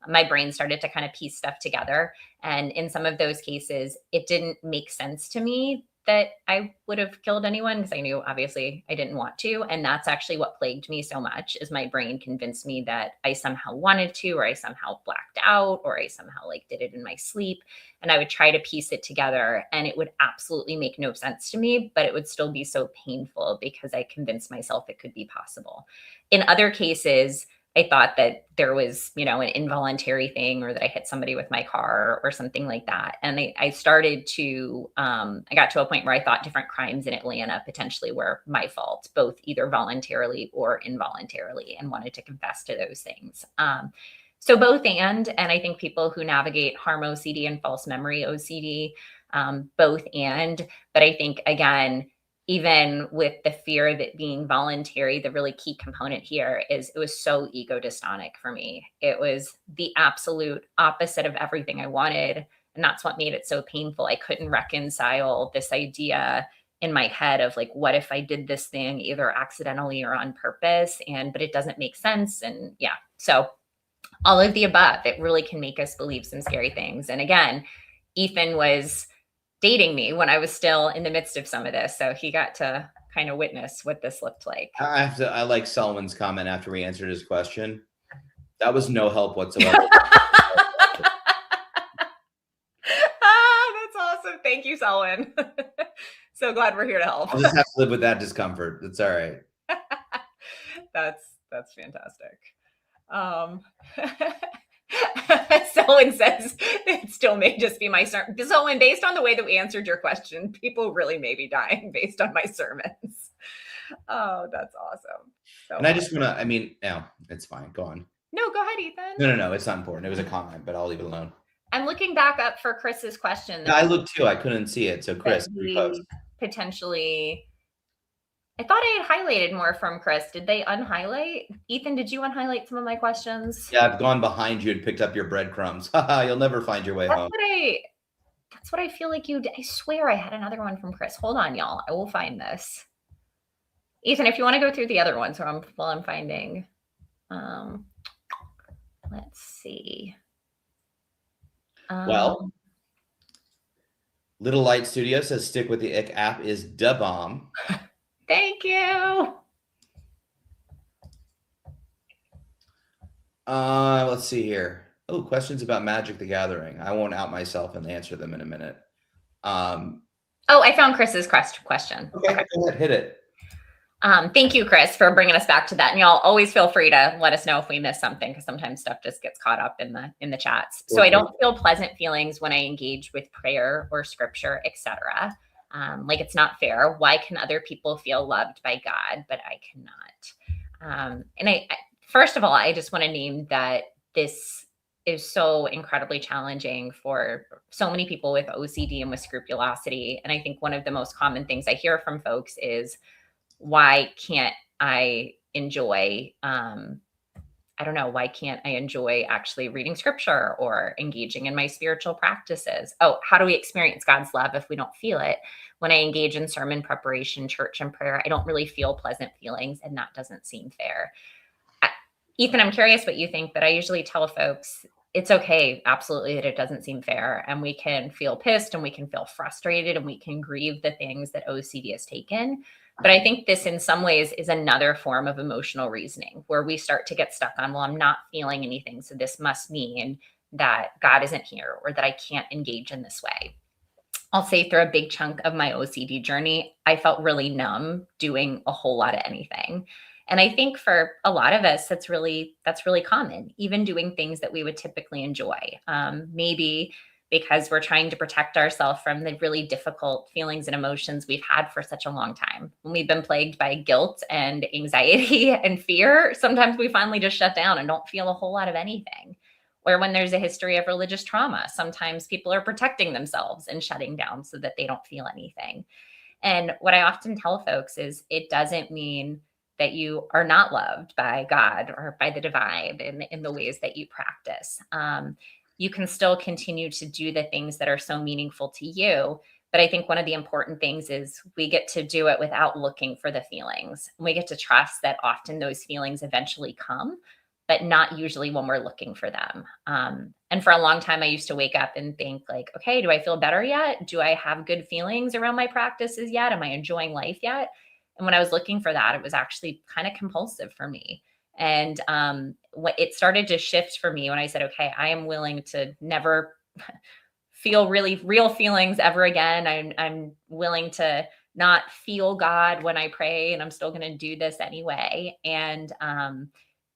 my brain started to kind of piece stuff together. And in some of those cases, it didn't make sense to me that I would have killed anyone, because I knew obviously I didn't want to. And that's actually what plagued me so much, is my brain convinced me that I somehow wanted to, or I somehow blacked out, or I somehow did it in my sleep. And I would try to piece it together, and it would absolutely make no sense to me, but it would still be so painful because I convinced myself it could be possible. In other cases, I thought that there was, an involuntary thing, or that I hit somebody with my car or something like that. And I started to, I got to a point where I thought different crimes in Atlanta potentially were my fault, both either voluntarily or involuntarily, and wanted to confess to those things. So both and I think people who navigate harm OCD and false memory OCD, both and, but I think, again, even with the fear of it being voluntary, the really key component here is it was so ego dystonic for me. It was the absolute opposite of everything I wanted. And that's what made it so painful. I couldn't reconcile this idea in my head of what if I did this thing either accidentally or on purpose, but it doesn't make sense. And yeah, so all of the above, it really can make us believe some scary things. And again, Ethan was dating me when I was still in the midst of some of this. So he got to kind of witness what this looked like. I like Selwyn's comment after we answered his question. That was no help whatsoever. That's awesome. Thank you, Selwyn. So glad we're here to help. I'll just have to live with that discomfort. That's all right. That's fantastic. Selwyn says it still may just be my sermon. Selwyn, based on the way that we answered your question, people really may be dying based on my sermons. Oh, that's awesome. So and I just want to, no, it's fine. Go on. No, go ahead, Ethan. No, it's not important. It was a comment, but I'll leave it alone. I'm looking back up for Chris's question. I looked too. I couldn't see it. So Chris, potentially, I thought I had highlighted more from Chris. Did they unhighlight? Ethan, did you unhighlight some of my questions? Yeah, I've gone behind you and picked up your breadcrumbs. You'll never find your way home. That's what I feel like you did. I swear I had another one from Chris. Hold on, y'all. I will find this. Ethan, if you want to go through the other ones while I'm finding, um, let's see. Well, Little Light Studio says stick with the ick app is da bomb. Thank you. Let's see here. Oh, questions about Magic the Gathering. I won't out myself and answer them in a minute. Oh, I found Chris's question. Okay. Go ahead, hit it. Thank you, Chris, for bringing us back to that. And y'all always feel free to let us know if we miss something, because sometimes stuff just gets caught up in the chats. So I don't feel pleasant feelings when I engage with prayer or scripture, etc. Like it's not fair. Why can other people feel loved by God, but I cannot? And I first of all, I just want to name that this is so incredibly challenging for so many people with OCD and with scrupulosity. And I think one of the most common things I hear from folks is, why can't I enjoy, I don't know, why can't I enjoy actually reading scripture or engaging in my spiritual practices? Oh, how do we experience God's love if we don't feel it? When I engage in sermon preparation, church, and prayer, I don't really feel pleasant feelings, and that doesn't seem fair. Ethan, I'm curious what you think, but I usually tell folks it's okay, absolutely, that it doesn't seem fair. And we can feel pissed and we can feel frustrated and we can grieve the things that OCD has taken. But I think this in some ways is another form of emotional reasoning where we start to get stuck on, well, I'm not feeling anything, so this must mean that God isn't here or that I can't engage in this way. I'll say through a big chunk of my OCD journey, I felt really numb doing a whole lot of anything. And I think for a lot of us, that's really common, even doing things that we would typically enjoy. Maybe because we're trying to protect ourselves from the really difficult feelings and emotions we've had for such a long time. When we've been plagued by guilt and anxiety and fear, sometimes we finally just shut down and don't feel a whole lot of anything. Or when there's a history of religious trauma, sometimes people are protecting themselves and shutting down so that they don't feel anything. And what I often tell folks is it doesn't mean that you are not loved by God or by the divine in the ways that you practice. You can still continue to do the things that are so meaningful to you. But I think one of the important things is we get to do it without looking for the feelings. We get to trust that often those feelings eventually come, but not usually when we're looking for them. And for a long time, I used to wake up and think like, okay, do I feel better yet? Do I have good feelings around my practices yet? Am I enjoying life yet? And when I was looking for that, it was actually kind of compulsive for me. And what it started to shift for me when I said, okay, I am willing to never feel really real feelings ever again. I'm willing to not feel God when I pray, and I'm still going to do this anyway. And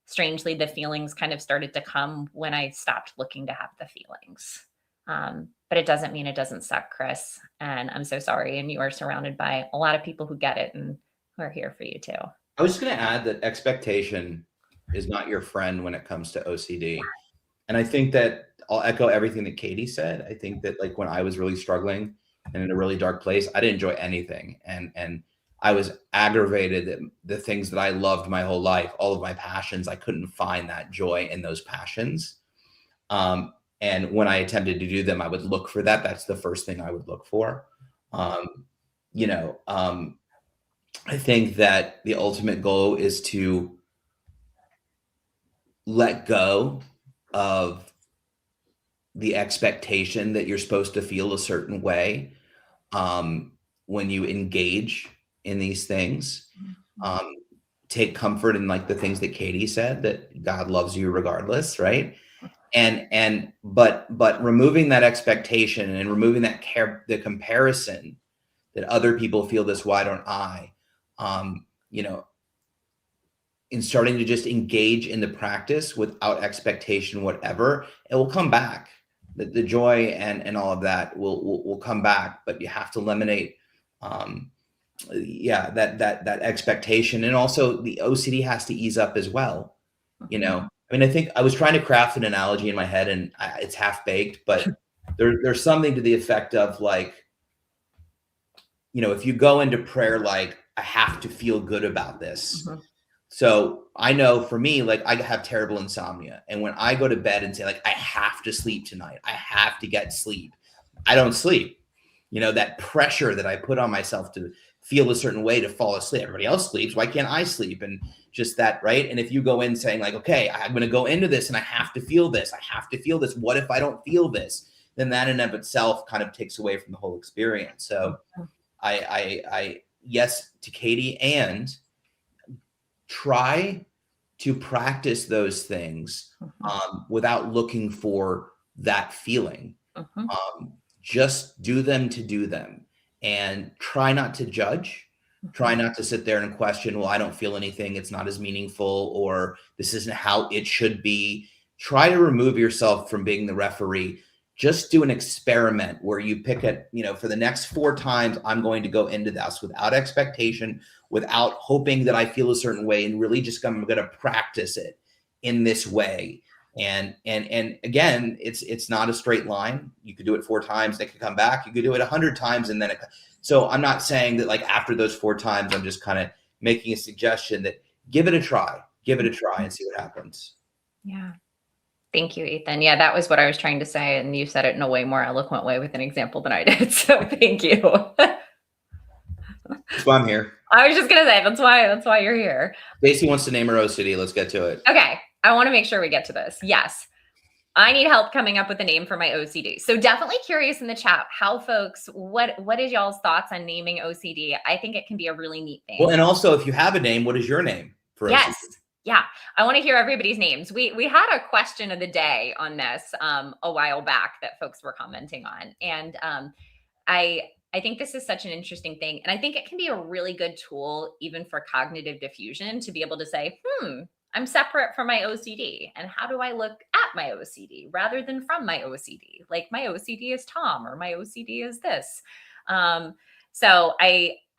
strangely, the feelings kind of started to come when I stopped looking to have the feelings. But it doesn't mean it doesn't suck, Chris. And I'm so sorry. And you are surrounded by a lot of people who get it and who are here for you too. I was just going to add that expectation is not your friend when it comes to OCD. And I think that I'll echo everything that Katie said. I think that like when I was really struggling and in a really dark place, I didn't enjoy anything. And I was aggravated that the things that I loved my whole life, all of my passions, I couldn't find that joy in those passions. And when I attempted to do them, I would look for that. That's the first thing I would look for. I think that the ultimate goal is to let go of the expectation that you're supposed to feel a certain way when you engage in these things. Take comfort in like the things that Katie said, that God loves you regardless, right? But removing that expectation and removing that the comparison that other people feel this, why don't I? In starting to just engage in the practice without expectation, whatever, it will come back. The joy and all of that will come back, but you have to eliminate, that expectation. And also the OCD has to ease up as well. I think I was trying to craft an analogy in my head and it's half baked, but there's something to the effect of like, if you go into prayer, like I have to feel good about this. So I know for me, like I have terrible insomnia. And when I go to bed and say like, I have to sleep tonight, I have to get sleep, I don't sleep. That pressure that I put on myself to feel a certain way to fall asleep. Everybody else sleeps. Why can't I sleep? And just that, right? And if you go in saying like, okay, I'm going to go into this and I have to feel this. I have to feel this. What if I don't feel this? Then that in and of itself kind of takes away from the whole experience. So I yes to Katie, and try to practice those things without looking for that feeling. Just do them to do them, and try not to judge. Try not to sit there and question, well, I don't feel anything. It's not as meaningful, or this isn't how it should be. Try to remove yourself from being the referee. Just do an experiment where you pick it, for the next 4 times, I'm going to go into this without expectation, without hoping that I feel a certain way, and really just I'm going to practice it in this way. And again, it's not a straight line. You could do it 4 times, they could come back. You could do it 100 times, and then so I'm not saying that like after those 4 times, I'm just kind of making a suggestion that give it a try and see what happens. Yeah. Thank you, Ethan. Yeah, that was what I was trying to say, and you said it in a way more eloquent way with an example than I did. So thank you. That's why I'm here. I was just gonna say that's why you're here. Stacey wants to name her OCD. Let's get to it. Okay, I want to make sure we get to this. Yes, I need help coming up with a name for my OCD. So definitely curious in the chat how folks, what is y'all's thoughts on naming OCD? I think it can be a really neat thing. Well, and also if you have a name, what is your name for yes. OCD? Yeah, I want to hear everybody's names. We had a question of the day on this a while back that folks were commenting on, and I think this is such an interesting thing, and I think it can be a really good tool even for cognitive diffusion to be able to say, I'm separate from my OCD, and how do I look at my OCD rather than from my OCD? Like my OCD is Tom, or my OCD is this. So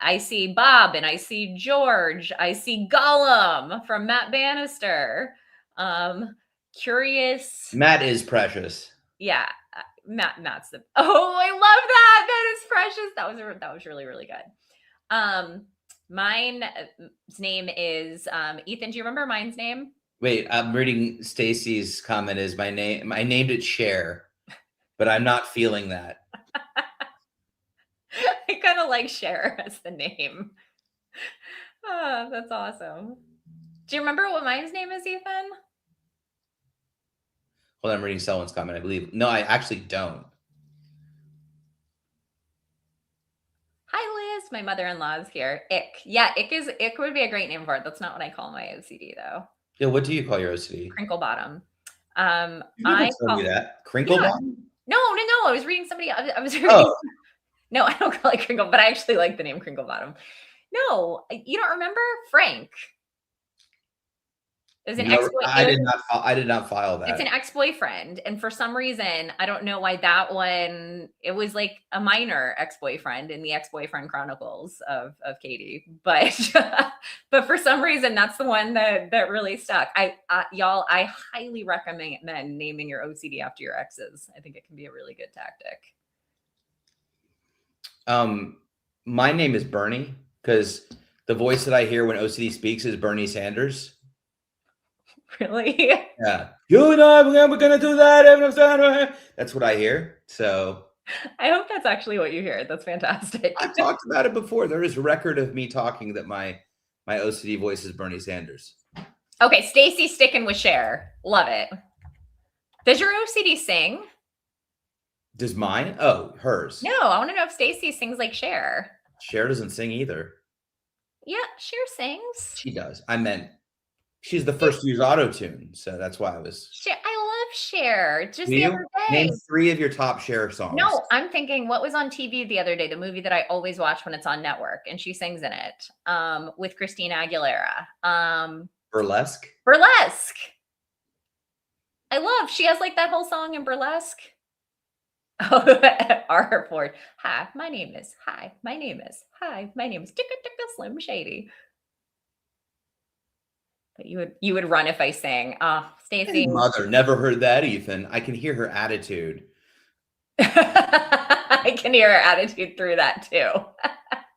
I see Bob, and I see George. I see Gollum from Matt Bannister. Curious. Matt is precious. Yeah, Matt's the. Oh, I love that. That is precious. That was really, really good. Mine's name is Ethan. Do you remember mine's name? Wait, I'm reading Stacy's comment. Is my name? I named it Cher, but I'm not feeling that. I kind of like Cher as the name. Oh, that's awesome. Do you remember what mine's name is, Ethan? Well, I'm reading someone's comment, I believe. No, I actually don't. Hi, Liz. My mother-in-law is here. Ick. Yeah, Ick would be a great name for it. That's not what I call my OCD, though. Yeah, what do you call your OCD? Crinkle bottom. I call you that. Crinkle bottom? No. I was reading somebody. I was reading. No, I don't call it Crinkle, but I actually like the name Crinkle Bottom. No, you don't remember Frank? It was an ex-boyfriend. I did not file that. It's an ex-boyfriend, and for some reason, I don't know why that one. It was like a minor ex-boyfriend in the Ex-Boyfriend Chronicles of Katie, but but for some reason, that's the one that really stuck. Y'all, I highly recommend naming your OCD after your exes. I think it can be a really good tactic. My name is Bernie because the voice that I hear when OCD speaks is Bernie Sanders. Really? Yeah. You and I, we're going to do that. That's what I hear. So I hope that's actually what you hear. That's fantastic. I've talked about it before. There is a record of me talking that my OCD voice is Bernie Sanders. Okay. Stacey's sticking with Cher. Love it. Does your OCD sing? Does mine? Oh, hers. No, I want to know if Stacey sings like Cher. Cher doesn't sing either. Yeah, Cher sings. She does. I meant she's the first to use auto-tune, so that's why I was. Cher, I love Cher. Just the other day. Name 3 of your top Cher songs. No, I'm thinking what was on TV the other day, the movie that I always watch when it's on network, and she sings in it with Christina Aguilera. Burlesque? Burlesque. I love, she has like that whole song in Burlesque. Oh, our report. Hi, my name is Slim Shady. But you would run if I sang. Stacey. Mother, never heard that, Ethan. I can hear her attitude. I can hear her attitude through that too.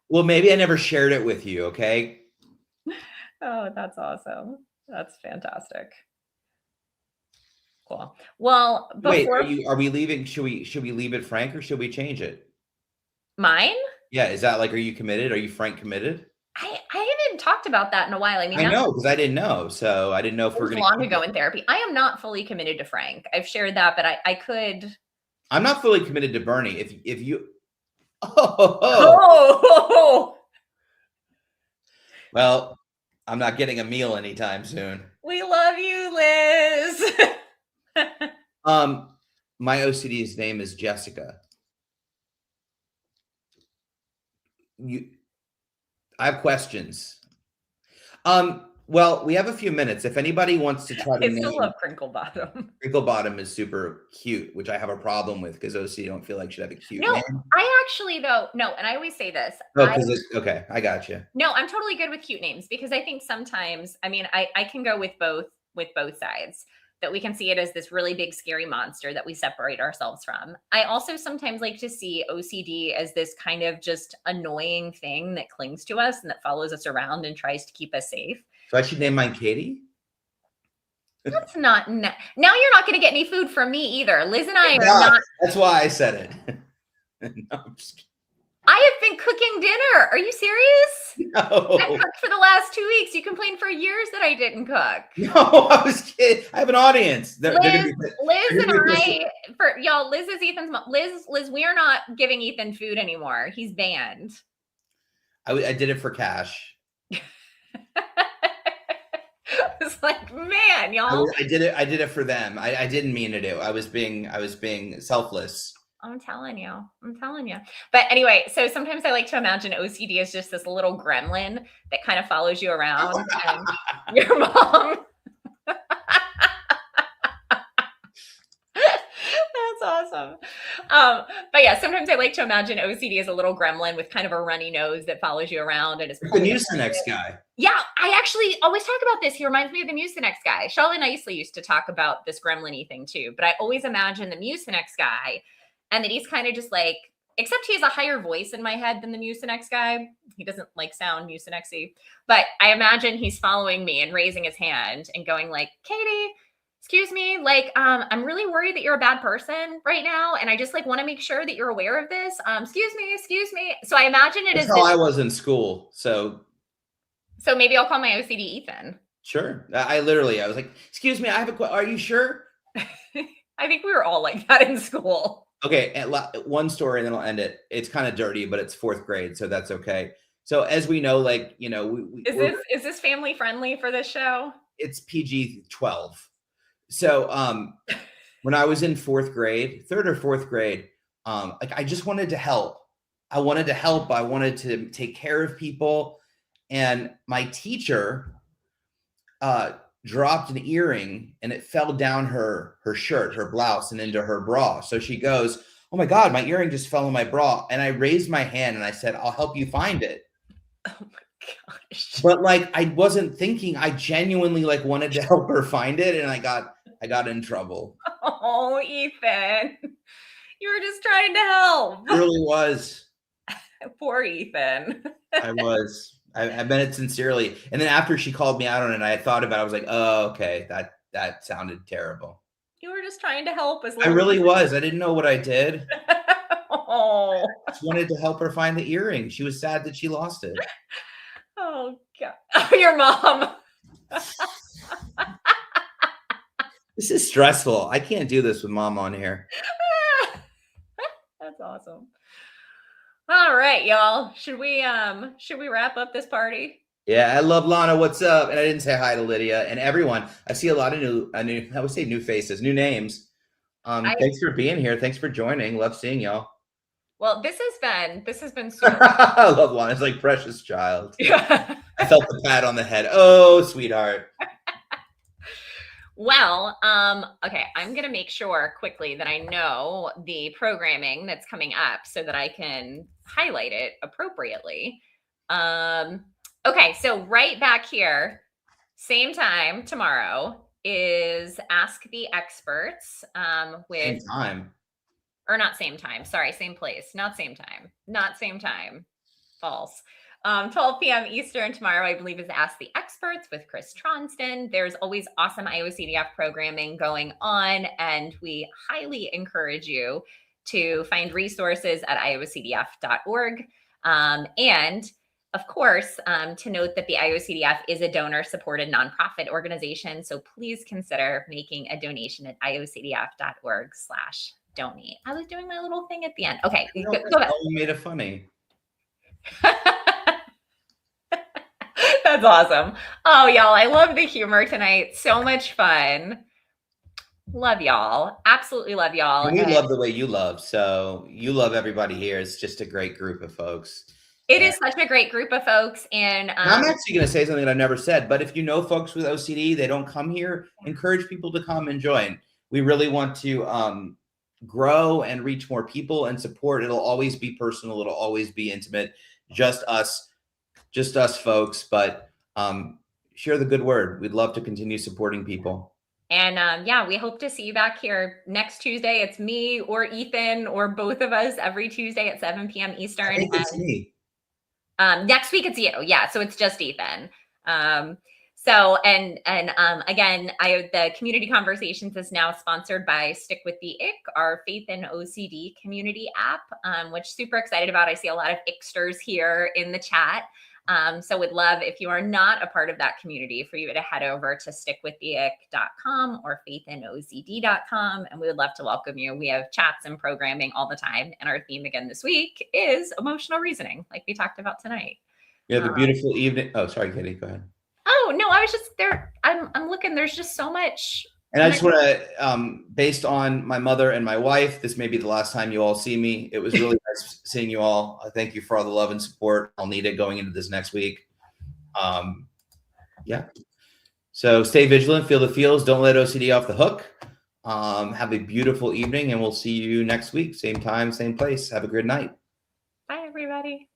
Well, maybe I never shared it with you, okay? Oh, that's awesome. That's fantastic. Cool. Well, before... Wait, are we leaving? Should we leave it Frank or should we change it? Mine? Yeah, is that like, are you committed? Are you frank committed? I haven't talked about that in a while. I mean, I that know, because I didn't know. So I didn't know if we're was gonna long keep ago it. in therapy. I am not fully committed to Frank. I've shared that, but I could. I'm not fully committed to Bernie. If you oh, Oh, well, I'm not getting a meal anytime soon. we love you, Liz. Um, my OCD's name is Jessica. You I have questions. Well, we have a few minutes. If anybody wants to try to I still name love Crinkle Bottom. Crinkle Bottom is super cute, which I have a problem with because OCD don't feel like should have a cute No, name. I actually though no, and I always say this. Oh, because it's okay. I got you. No, I'm totally good with cute names because I think sometimes, I mean, I can go with both sides. That we can see it as this really big scary monster that we separate ourselves from. I also sometimes like to see OCD as this kind of just annoying thing that clings to us and that follows us around and tries to keep us safe. So I should name mine Katie. That's not now you're not going to get any food from me either. Liz and I are God, not. that's why I said it. No, I'm just kidding. I have been cooking dinner. Are you serious? I've No, cooked for the last 2 weeks. You complained for years that I didn't cook. no, I was kidding. I have an audience. They're gonna Liz, be, Liz they're and gonna be pissed. I, for y'all, Liz is Ethan's mom. Liz, we are not giving Ethan food anymore. He's banned. I did it for cash. It's like, man, y'all. I did it. I did it for them. I didn't mean to do. I was being selfless. I'm telling you. I'm telling you. But anyway, so sometimes I like to imagine OCD as just this little gremlin that kind of follows you around and your mom. That's awesome. But yeah, sometimes I like to imagine OCD as a little gremlin with kind of a runny nose that follows you around and is The pulling you. Mucinex guy. Yeah, I actually always talk about this. He reminds me of the Mucinex guy. Charlotte and I used to talk about this gremlin-y thing too, but I always imagine the Mucinex guy and that he's kind of just like, except he has a higher voice in my head than the Mucinex guy. He doesn't like sound Mucinex-y, but I imagine he's following me and raising his hand and going like, Katie, excuse me, like, I'm really worried that you're a bad person right now. And I just like want to make sure that you're aware of this. Excuse me. So I imagine it That's is how this. I was in school. So Maybe I'll call my OCD Ethan. sure. I was like, excuse me, I have a are you sure? I think we were all like that in school. Okay, one story and then I'll end it. It's kind of dirty, but it's fourth grade, so that's okay. So as we know, like, Is this family friendly for this show? it's PG-12. So when I was in fourth grade, third or fourth grade, like I just wanted to help. I wanted to help. I wanted to take care of people. And my teacher dropped an earring and it fell down her shirt, her blouse, and into her bra. So she goes, "Oh my God, my earring just fell in my bra." And I raised my hand and I said, "I'll help you find it." Oh my gosh. But like I wasn't thinking, I genuinely like wanted to help her find it, and I got in trouble. Oh, Ethan. You were just trying to help. It really was. Poor Ethan. I was. I meant it sincerely. And then after she called me out on it, I thought about it. I was like, "Oh, okay, that sounded terrible." You were just trying to help as I really was. I didn't know what I did. Oh. I just wanted to help her find the earring. She was sad that she lost it. Oh God. Oh, your mom. This is stressful. I can't do this with mom on here. That's awesome. All right, y'all. Should we wrap up this party? Yeah, I love Lana. What's up? And I didn't say hi to Lydia and everyone. I see a lot of new I would say new faces, new names. Thanks for being here. Thanks for joining. Love seeing y'all. Well, this has been super. I love Lana. It's like precious child. Yeah. I felt the pat on the head. Oh, sweetheart. Well, okay, I'm gonna make sure quickly that I know the programming that's coming up so that I can highlight it appropriately. Okay, so right back here, same time tomorrow is Ask the Experts with Same time. or not same time. Sorry, same place. Not same time. Not same time. False. 12 p.m. Eastern tomorrow, I believe, is Ask the Experts with Chris Tronston. There's always awesome IOCDF programming going on, and we highly encourage you to find resources at iocdf.org. And of course, to note that the IOCDF is a donor-supported nonprofit organization, so please consider making a donation at iocdf.org/donate. I was doing my little thing at the end. Okay, go back. You made it funny. That's awesome. Oh, y'all, I love the humor tonight. So much fun. Love y'all. Absolutely love y'all. And we love the way you love. So you love everybody here. It's just a great group of folks. It is such a great group of folks. And I'm actually going to say something that I've never said, but if you know folks with OCD, they don't come here, encourage people to come and join. We really want to grow and reach more people and support. It'll always be personal. It'll always be intimate. Just us folks, but share the good word. We'd love to continue supporting people. And yeah, we hope to see you back here next Tuesday. It's me or Ethan or both of us every Tuesday at 7 p.m. Eastern. I think it's me. Next week it's you. Yeah, so it's just Ethan. Again, the Community Conversations is now sponsored by Stick with the Ick, our Faith and OCD community app, which super excited about. I see a lot of Icksters here in the chat. So would love, if you are not a part of that community, for you to head over to stickwiththeick.com or faithandocd.com, and we would love to welcome you. We have chats and programming all the time, and our theme again this week is emotional reasoning, like we talked about tonight. You have a beautiful evening. Oh, sorry, Katie, go ahead. Oh no, I was just there. I'm looking. There's just so much. And I just want to, based on my mother and my wife, this may be the last time you all see me. It was really nice seeing you all. I thank you for all the love and support. I'll need it going into this next week. Yeah. So stay vigilant, feel the feels. Don't let OCD off the hook. Have a beautiful evening, and we'll see you next week. Same time, same place. Have a good night. Bye, everybody.